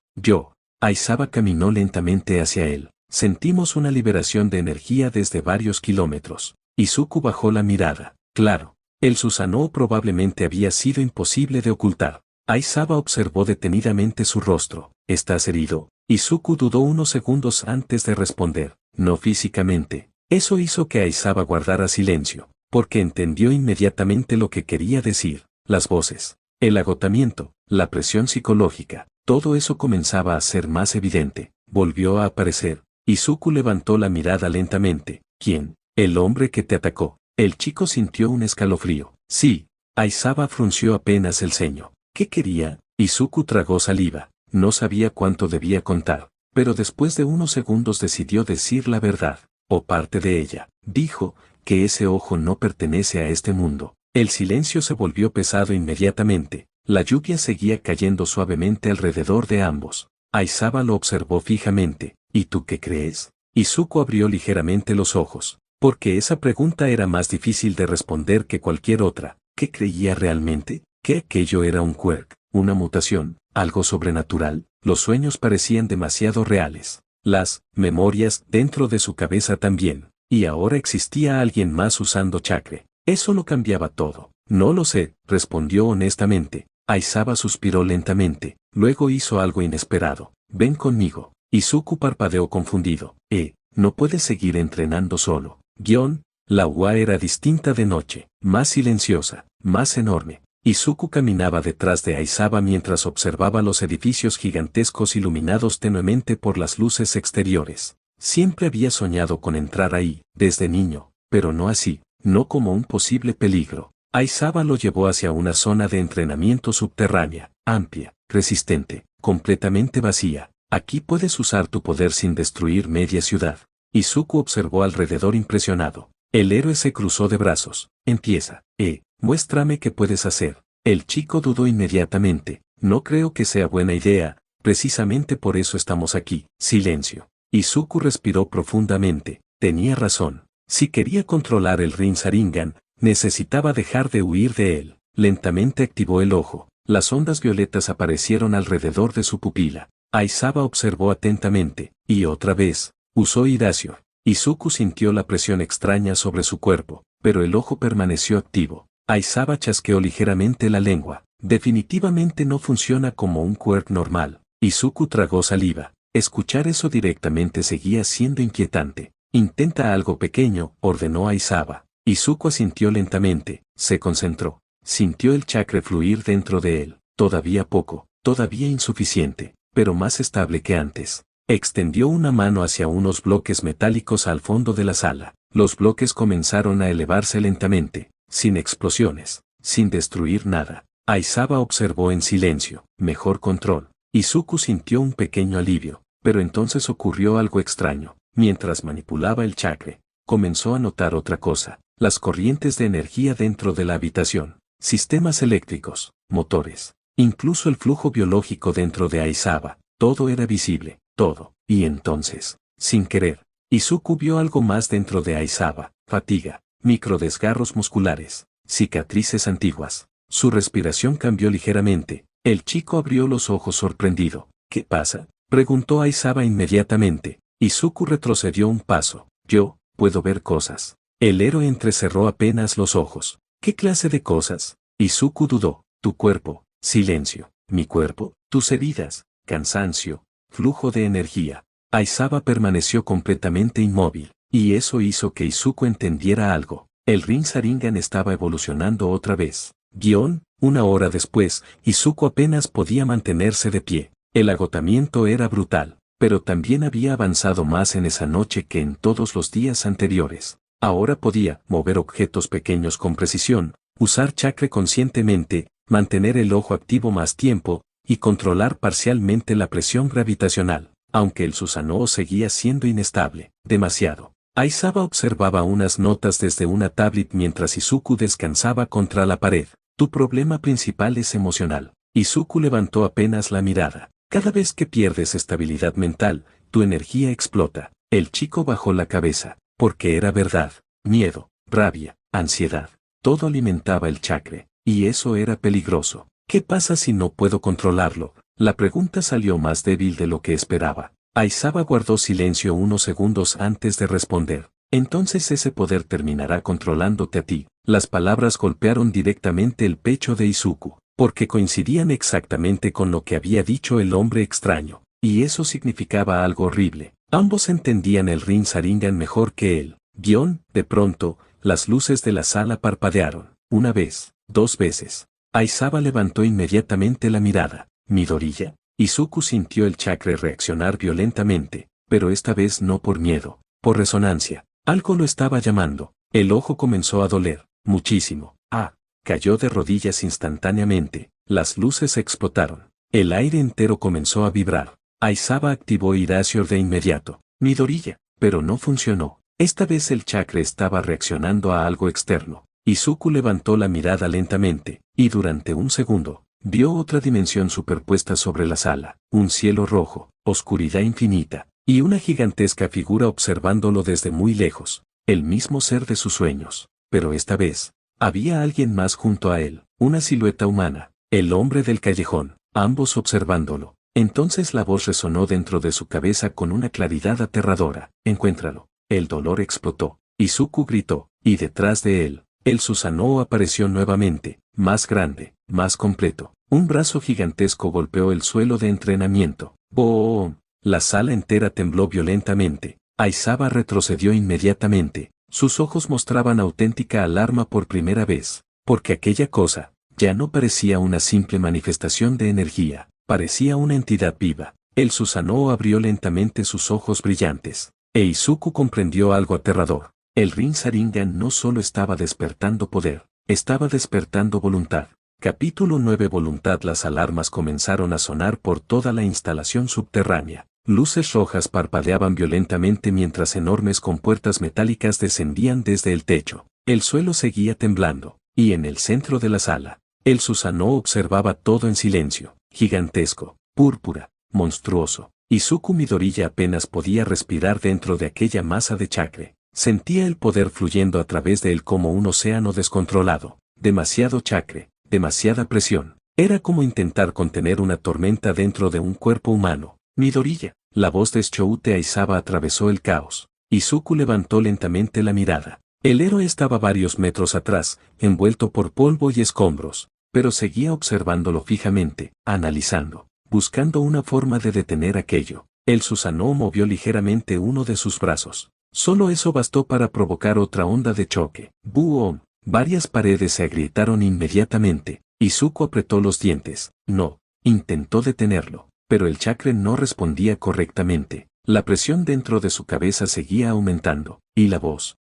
Aizawa caminó lentamente hacia él. Sentimos una liberación de energía desde varios kilómetros. Izuku bajó la mirada. Claro, el Susanoo probablemente había sido imposible de ocultar. Aizawa observó detenidamente su rostro. ¿Estás herido? Izuku dudó unos segundos antes de responder. No físicamente. Eso hizo que Aizawa guardara silencio, porque entendió inmediatamente lo que quería decir. Las voces, el agotamiento, la presión psicológica, todo eso comenzaba a ser más evidente. Volvió a aparecer. Izuku levantó la mirada lentamente. ¿Quién? El hombre que te atacó. El chico sintió un escalofrío. Sí. Aizawa frunció apenas el ceño. ¿Qué quería? Izuku tragó saliva. No sabía cuánto debía contar, pero después de unos segundos decidió decir la verdad, o parte de ella. Dijo que ese ojo no pertenece a este mundo. El silencio se volvió pesado inmediatamente. La lluvia seguía cayendo suavemente alrededor de ambos. Aizawa lo observó fijamente. ¿Y tú qué crees? Izuku abrió ligeramente los ojos, porque esa pregunta era más difícil de responder que cualquier otra. ¿Qué creía realmente? ¿Que aquello era un quirk, una mutación, algo sobrenatural? Los sueños parecían demasiado reales. Las memorias dentro de su cabeza también. Y ahora existía alguien más usando chakra. Eso lo cambiaba todo. No lo sé, respondió honestamente. Aizawa suspiró lentamente, luego hizo algo inesperado. Ven conmigo. Izuku parpadeó confundido. No puedes seguir entrenando solo. La UA era distinta de noche, más silenciosa, más enorme. Izuku caminaba detrás de Aizawa mientras observaba los edificios gigantescos iluminados tenuemente por las luces exteriores. Siempre había soñado con entrar ahí, desde niño, pero no así, no como un posible peligro. Aizawa lo llevó hacia una zona de entrenamiento subterránea, amplia, resistente, completamente vacía. Aquí puedes usar tu poder sin destruir media ciudad. Izuku observó alrededor impresionado. El héroe se cruzó de brazos. Empieza. Muéstrame qué puedes hacer. El chico dudó inmediatamente. No creo que sea buena idea, precisamente por eso estamos aquí. Silencio. Izuku respiró profundamente. Tenía razón. Si quería controlar el Rinnegan, necesitaba dejar de huir de él. Lentamente activó el ojo. Las ondas violetas aparecieron alrededor de su pupila. Aizawa observó atentamente, y otra vez, usó Iracio. Izuku sintió la presión extraña sobre su cuerpo, pero el ojo permaneció activo. Aizawa chasqueó ligeramente la lengua. Definitivamente no funciona como un quirk normal. Izuku tragó saliva. Escuchar eso directamente seguía siendo inquietante. Intenta algo pequeño, ordenó Aizawa. Izuku asintió lentamente, se concentró. Sintió el chakra fluir dentro de él. Todavía poco, todavía insuficiente, pero más estable que antes. Extendió una mano hacia unos bloques metálicos al fondo de la sala. Los bloques comenzaron a elevarse lentamente, sin explosiones, sin destruir nada. Aizawa observó en silencio. Mejor control. Izuku sintió un pequeño alivio, pero entonces ocurrió algo extraño. Mientras manipulaba el chakra, comenzó a notar otra cosa. Las corrientes de energía dentro de la habitación. Sistemas eléctricos, motores, incluso el flujo biológico dentro de Aizawa. Todo era visible, todo. Y entonces, sin querer, Izuku vio algo más dentro de Aizawa. Fatiga, microdesgarros musculares, cicatrices antiguas. Su respiración cambió ligeramente. El chico abrió los ojos sorprendido. ¿Qué pasa?, preguntó Aizawa inmediatamente. Izuku retrocedió un paso. Yo puedo ver cosas. El héroe entrecerró apenas los ojos. ¿Qué clase de cosas? Izuku dudó. Tu cuerpo, silencio. Mi cuerpo, tus heridas, cansancio, flujo de energía. Aizawa permaneció completamente inmóvil, y eso hizo que Izuku entendiera algo. El Rinnegan estaba evolucionando otra vez. Una hora después, Izuku apenas podía mantenerse de pie. El agotamiento era brutal, pero también había avanzado más en esa noche que en todos los días anteriores. Ahora podía mover objetos pequeños con precisión, usar chakra conscientemente, mantener el ojo activo más tiempo, y controlar parcialmente la presión gravitacional, aunque el Susanoo seguía siendo inestable, demasiado. Aizawa observaba unas notas desde una tablet mientras Izuku descansaba contra la pared. Tu problema principal es emocional. Izuku levantó apenas la mirada. Cada vez que pierdes estabilidad mental, tu energía explota. El chico bajó la cabeza, porque era verdad. Miedo, rabia, ansiedad. Todo alimentaba el chakra, y eso era peligroso. ¿Qué pasa si no puedo controlarlo? La pregunta salió más débil de lo que esperaba. Aizawa guardó silencio unos segundos antes de responder. Entonces ese poder terminará controlándote a ti. Las palabras golpearon directamente el pecho de Izuku, porque coincidían exactamente con lo que había dicho el hombre extraño, y eso significaba algo horrible. Ambos entendían el Rinnegan mejor que él. De pronto, las luces de la sala parpadearon. Una vez, dos veces. Aizawa levantó inmediatamente la mirada. ¿Midoriya? Izuku sintió el chakra reaccionar violentamente, pero esta vez no por miedo, por resonancia. Algo lo estaba llamando. El ojo comenzó a doler, muchísimo. Cayó de rodillas instantáneamente. Las luces explotaron. El aire entero comenzó a vibrar. Aizawa activó Irasior de inmediato. Midoriya, pero no funcionó. Esta vez el chakra estaba reaccionando a algo externo. Izuku levantó la mirada lentamente, y durante un segundo, vio otra dimensión superpuesta sobre la sala. Un cielo rojo, oscuridad infinita, y una gigantesca figura observándolo desde muy lejos. El mismo ser de sus sueños. Pero esta vez, había alguien más junto a él, una silueta humana, el hombre del callejón, ambos observándolo. Entonces la voz resonó dentro de su cabeza con una claridad aterradora. Encuéntralo. El dolor explotó. Izuku gritó, y detrás de él, el Susanoo apareció nuevamente, más grande, más completo. Un brazo gigantesco golpeó el suelo de entrenamiento. ¡Boom! La sala entera tembló violentamente. Aizawa retrocedió inmediatamente. Sus ojos mostraban auténtica alarma por primera vez, porque aquella cosa ya no parecía una simple manifestación de energía, parecía una entidad viva. El Susanoo abrió lentamente sus ojos brillantes, e Izuku comprendió algo aterrador. El Rinnegan no solo estaba despertando poder, estaba despertando voluntad. Capítulo 9. Voluntad. Las alarmas comenzaron a sonar por toda la instalación subterránea. Luces rojas parpadeaban violentamente mientras enormes compuertas metálicas descendían desde el techo. El suelo seguía temblando, y en el centro de la sala, el Susanoo observaba todo en silencio, gigantesco, púrpura, monstruoso. Izuku Midoriya apenas podía respirar dentro de aquella masa de chakra. Sentía el poder fluyendo a través de él como un océano descontrolado. Demasiado chakra, demasiada presión. Era como intentar contener una tormenta dentro de un cuerpo humano. Midoriya. La voz de Choute Aizawa atravesó el caos. Izuku levantó lentamente la mirada. El héroe estaba varios metros atrás, envuelto por polvo y escombros, pero seguía observándolo fijamente, analizando, buscando una forma de detener aquello. El Susanoo movió ligeramente uno de sus brazos. Solo eso bastó para provocar otra onda de choque. ¡Buom! Varias paredes se agrietaron inmediatamente. Izuku apretó los dientes. No, intentó detenerlo, pero el chakra no respondía correctamente. La presión dentro de su cabeza seguía aumentando, y la voz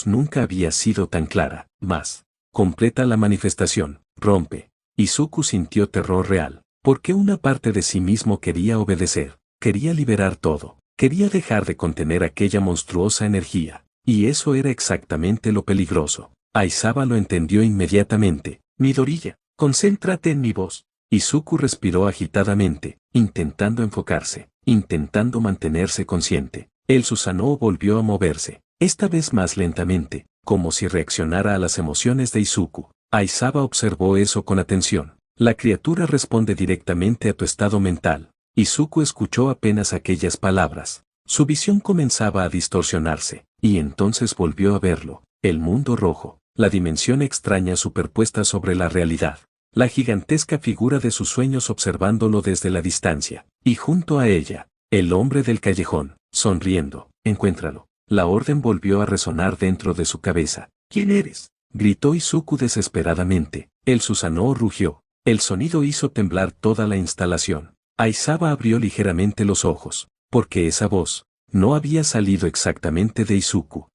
nunca había sido tan clara. Más. Completa la manifestación, rompe. Izuku sintió terror real, porque una parte de sí mismo quería obedecer, quería liberar todo, quería dejar de contener aquella monstruosa energía, y eso era exactamente lo peligroso. Aizawa lo entendió inmediatamente. Midoriya, concéntrate en mi voz. Izuku respiró agitadamente, intentando enfocarse, intentando mantenerse consciente. El Susanoo volvió a moverse, esta vez más lentamente, como si reaccionara a las emociones de Izuku. Aizawa observó eso con atención. La criatura responde directamente a tu estado mental. Izuku escuchó apenas aquellas palabras. Su visión comenzaba a distorsionarse, y entonces volvió a verlo. El mundo rojo, la dimensión extraña superpuesta sobre la realidad. La gigantesca figura de sus sueños observándolo desde la distancia, y junto a ella, el hombre del callejón, sonriendo. Encuéntralo. La orden volvió a resonar dentro de su cabeza. ¿Quién eres?, gritó Izuku desesperadamente. El Susanoo rugió. El sonido hizo temblar toda la instalación. Aizawa abrió ligeramente los ojos, porque esa voz no había salido exactamente de Izuku.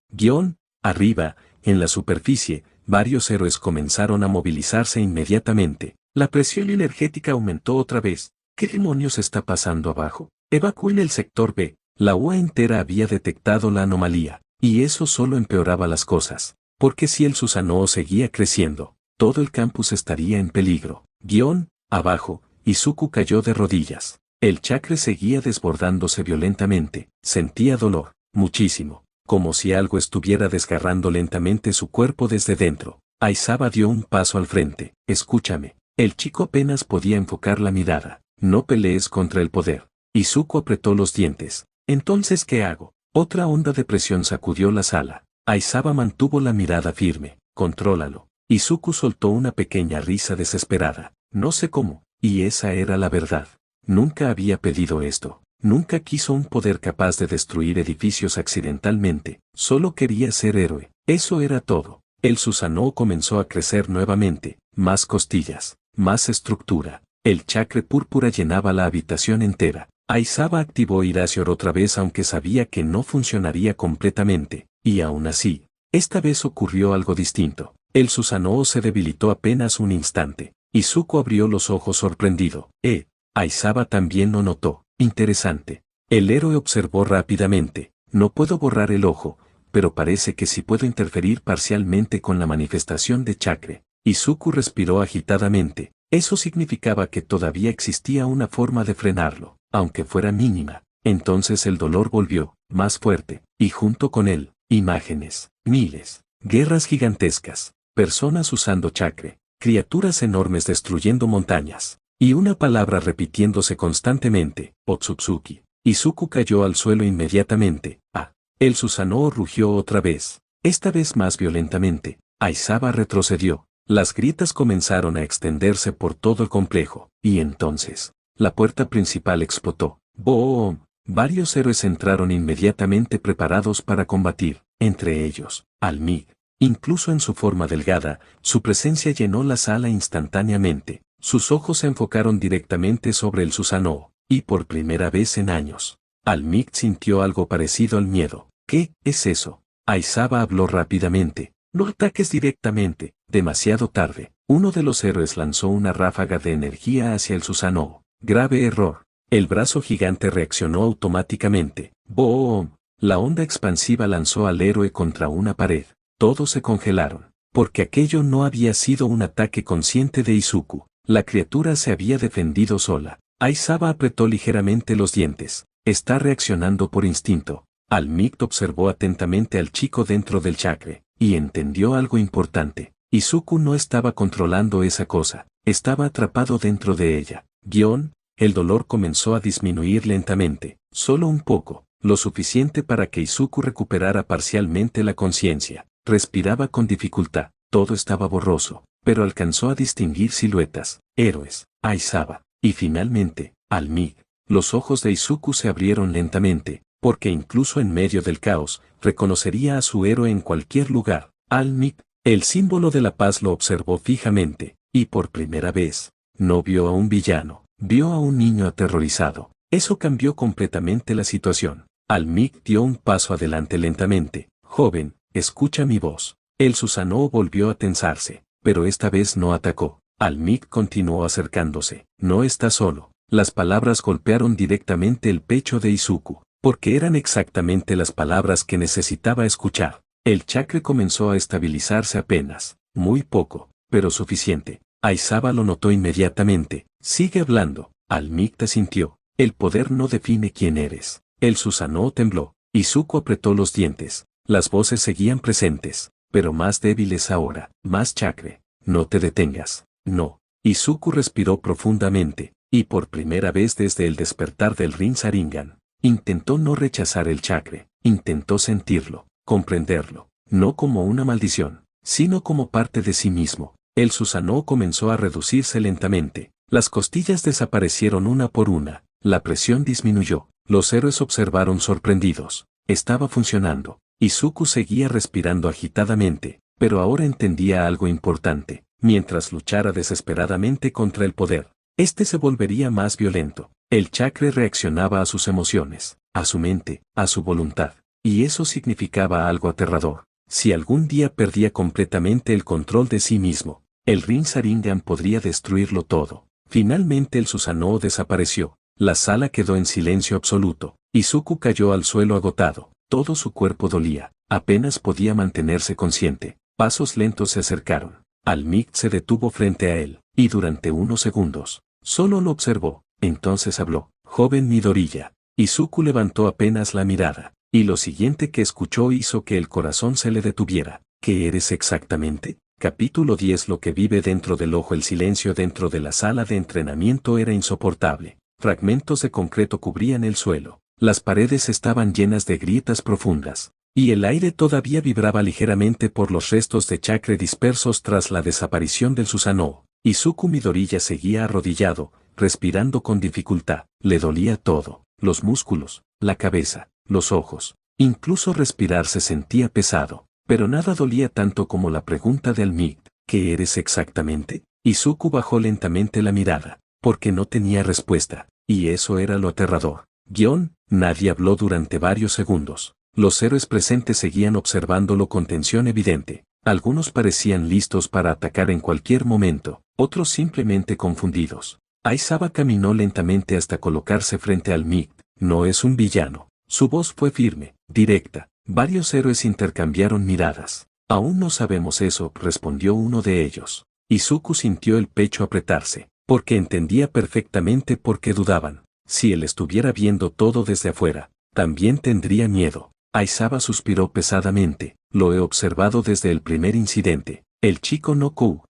Arriba, en la superficie, varios héroes comenzaron a movilizarse inmediatamente. La presión energética aumentó otra vez. ¿Qué demonios está pasando abajo? Evacúen el sector B. La UA entera había detectado la anomalía, y eso solo empeoraba las cosas, porque si el Susanoo seguía creciendo, todo el campus estaría en peligro. Abajo, Izuku cayó de rodillas. El chakra seguía desbordándose violentamente. Sentía dolor, muchísimo, como si algo estuviera desgarrando lentamente su cuerpo desde dentro. Aizawa dio un paso al frente. Escúchame. El chico apenas podía enfocar la mirada. No pelees contra el poder. Izuku apretó los dientes. Entonces, ¿qué hago? Otra onda de presión sacudió la sala. Aizawa mantuvo la mirada firme. Contrólalo. Izuku soltó una pequeña risa desesperada. No sé cómo, y esa era la verdad. Nunca había pedido esto. Nunca quiso un poder capaz de destruir edificios accidentalmente. Solo quería ser héroe. Eso era todo. El Susanoo comenzó a crecer nuevamente. Más costillas, más estructura. El chakra púrpura llenaba la habitación entera. Aizawa activó Hirazior otra vez aunque sabía que no funcionaría completamente. Y aún así, esta vez ocurrió algo distinto. El Susanoo se debilitó apenas un instante. Izuku abrió los ojos sorprendido. Aizawa también lo notó. Interesante. El héroe observó rápidamente. No puedo borrar el ojo, pero parece que sí puedo interferir parcialmente con la manifestación de chakra. Izuku respiró agitadamente. Eso significaba que todavía existía una forma de frenarlo, aunque fuera mínima. Entonces el dolor volvió, más fuerte, y junto con él, imágenes, miles, guerras gigantescas, personas usando chakra, criaturas enormes destruyendo montañas, y una palabra repitiéndose constantemente, Otsutsuki. Izuku cayó al suelo inmediatamente. El Susanoo rugió otra vez, esta vez más violentamente. Aizawa retrocedió. Las grietas comenzaron a extenderse por todo el complejo, y entonces, la puerta principal explotó. ¡Boom! Varios héroes entraron inmediatamente preparados para combatir, entre ellos, All-Might. Incluso en su forma delgada, su presencia llenó la sala instantáneamente. Sus ojos se enfocaron directamente sobre el Susanoo, y por primera vez en años, All-Might sintió algo parecido al miedo. ¿Qué es eso? Aizawa habló rápidamente. No ataques directamente, demasiado tarde. Uno de los héroes lanzó una ráfaga de energía hacia el Susanoo. Grave error. El brazo gigante reaccionó automáticamente. ¡Boom! La onda expansiva lanzó al héroe contra una pared. Todos se congelaron, porque aquello no había sido un ataque consciente de Izuku. La criatura se había defendido sola. Aizawa apretó ligeramente los dientes. Está reaccionando por instinto. All-Might observó atentamente al chico dentro del chakra, y entendió algo importante. Izuku no estaba controlando esa cosa, estaba atrapado dentro de ella. El dolor comenzó a disminuir lentamente, solo un poco, lo suficiente para que Izuku recuperara parcialmente la conciencia. Respiraba con dificultad, todo estaba borroso, pero alcanzó a distinguir siluetas, héroes, Aizawa, y finalmente, Al-Mig. Los ojos de Izuku se abrieron lentamente, porque incluso en medio del caos, reconocería a su héroe en cualquier lugar. Al-Mig, el símbolo de la paz, lo observó fijamente, y por primera vez, no vio a un villano, vio a un niño aterrorizado. Eso cambió completamente la situación. Al-Mig dio un paso adelante lentamente. Joven, escucha mi voz. El Susanoo volvió a tensarse, pero esta vez no atacó. Al-Mig continuó acercándose. No está solo. Las palabras golpearon directamente el pecho de Izuku, porque eran exactamente las palabras que necesitaba escuchar. El chakra comenzó a estabilizarse apenas, muy poco, pero suficiente. Aizawa lo notó inmediatamente. Sigue hablando. Al-Mig te sintió. El poder no define quién eres. El Susanoo tembló. Izuku apretó los dientes. Las voces seguían presentes, pero más débiles ahora. Más chakra. No te detengas. No. Izuku respiró profundamente, y por primera vez desde el despertar del Rinnegan, intentó no rechazar el chakra. Intentó sentirlo, comprenderlo, no como una maldición, sino como parte de sí mismo. El Susanoo comenzó a reducirse lentamente. Las costillas desaparecieron una por una. La presión disminuyó. Los héroes observaron sorprendidos. Estaba funcionando. Izuku seguía respirando agitadamente, pero ahora entendía algo importante. Mientras luchara desesperadamente contra el poder, este se volvería más violento. El chakra reaccionaba a sus emociones, a su mente, a su voluntad. Y eso significaba algo aterrador. Si algún día perdía completamente el control de sí mismo, el Rinnegan podría destruirlo todo. Finalmente el Susanoo desapareció. La sala quedó en silencio absoluto. Izuku cayó al suelo agotado. Todo su cuerpo dolía. Apenas podía mantenerse consciente. Pasos lentos se acercaron. Al-Mig se detuvo frente a él, y durante unos segundos, solo lo observó. Entonces habló. Joven Midoriya. Izuku levantó apenas la mirada, y lo siguiente que escuchó hizo que el corazón se le detuviera. ¿Qué eres exactamente? Capítulo 10. Lo que vive dentro del ojo. El silencio dentro de la sala de entrenamiento era insoportable. Fragmentos de concreto cubrían el suelo. Las paredes estaban llenas de grietas profundas, y el aire todavía vibraba ligeramente por los restos de chakra dispersos tras la desaparición del Susanoo. Izuku Midoriya seguía arrodillado, respirando con dificultad. Le dolía todo, los músculos, la cabeza, los ojos. Incluso respirar se sentía pesado, pero nada dolía tanto como la pregunta de Al-Mig. ¿Qué eres exactamente? Izuku bajó lentamente la mirada, porque no tenía respuesta, y eso era lo aterrador. Nadie habló durante varios segundos. Los héroes presentes seguían observándolo con tensión evidente. Algunos parecían listos para atacar en cualquier momento, otros simplemente confundidos. Aizawa caminó lentamente hasta colocarse frente al Mig. No es un villano. Su voz fue firme, directa. Varios héroes intercambiaron miradas. Aún no sabemos eso, respondió uno de ellos. Izuku sintió el pecho apretarse, porque entendía perfectamente por qué dudaban. Si él estuviera viendo todo desde afuera, también tendría miedo. Aizawa suspiró pesadamente. Lo he observado desde el primer incidente. El chico no Kou,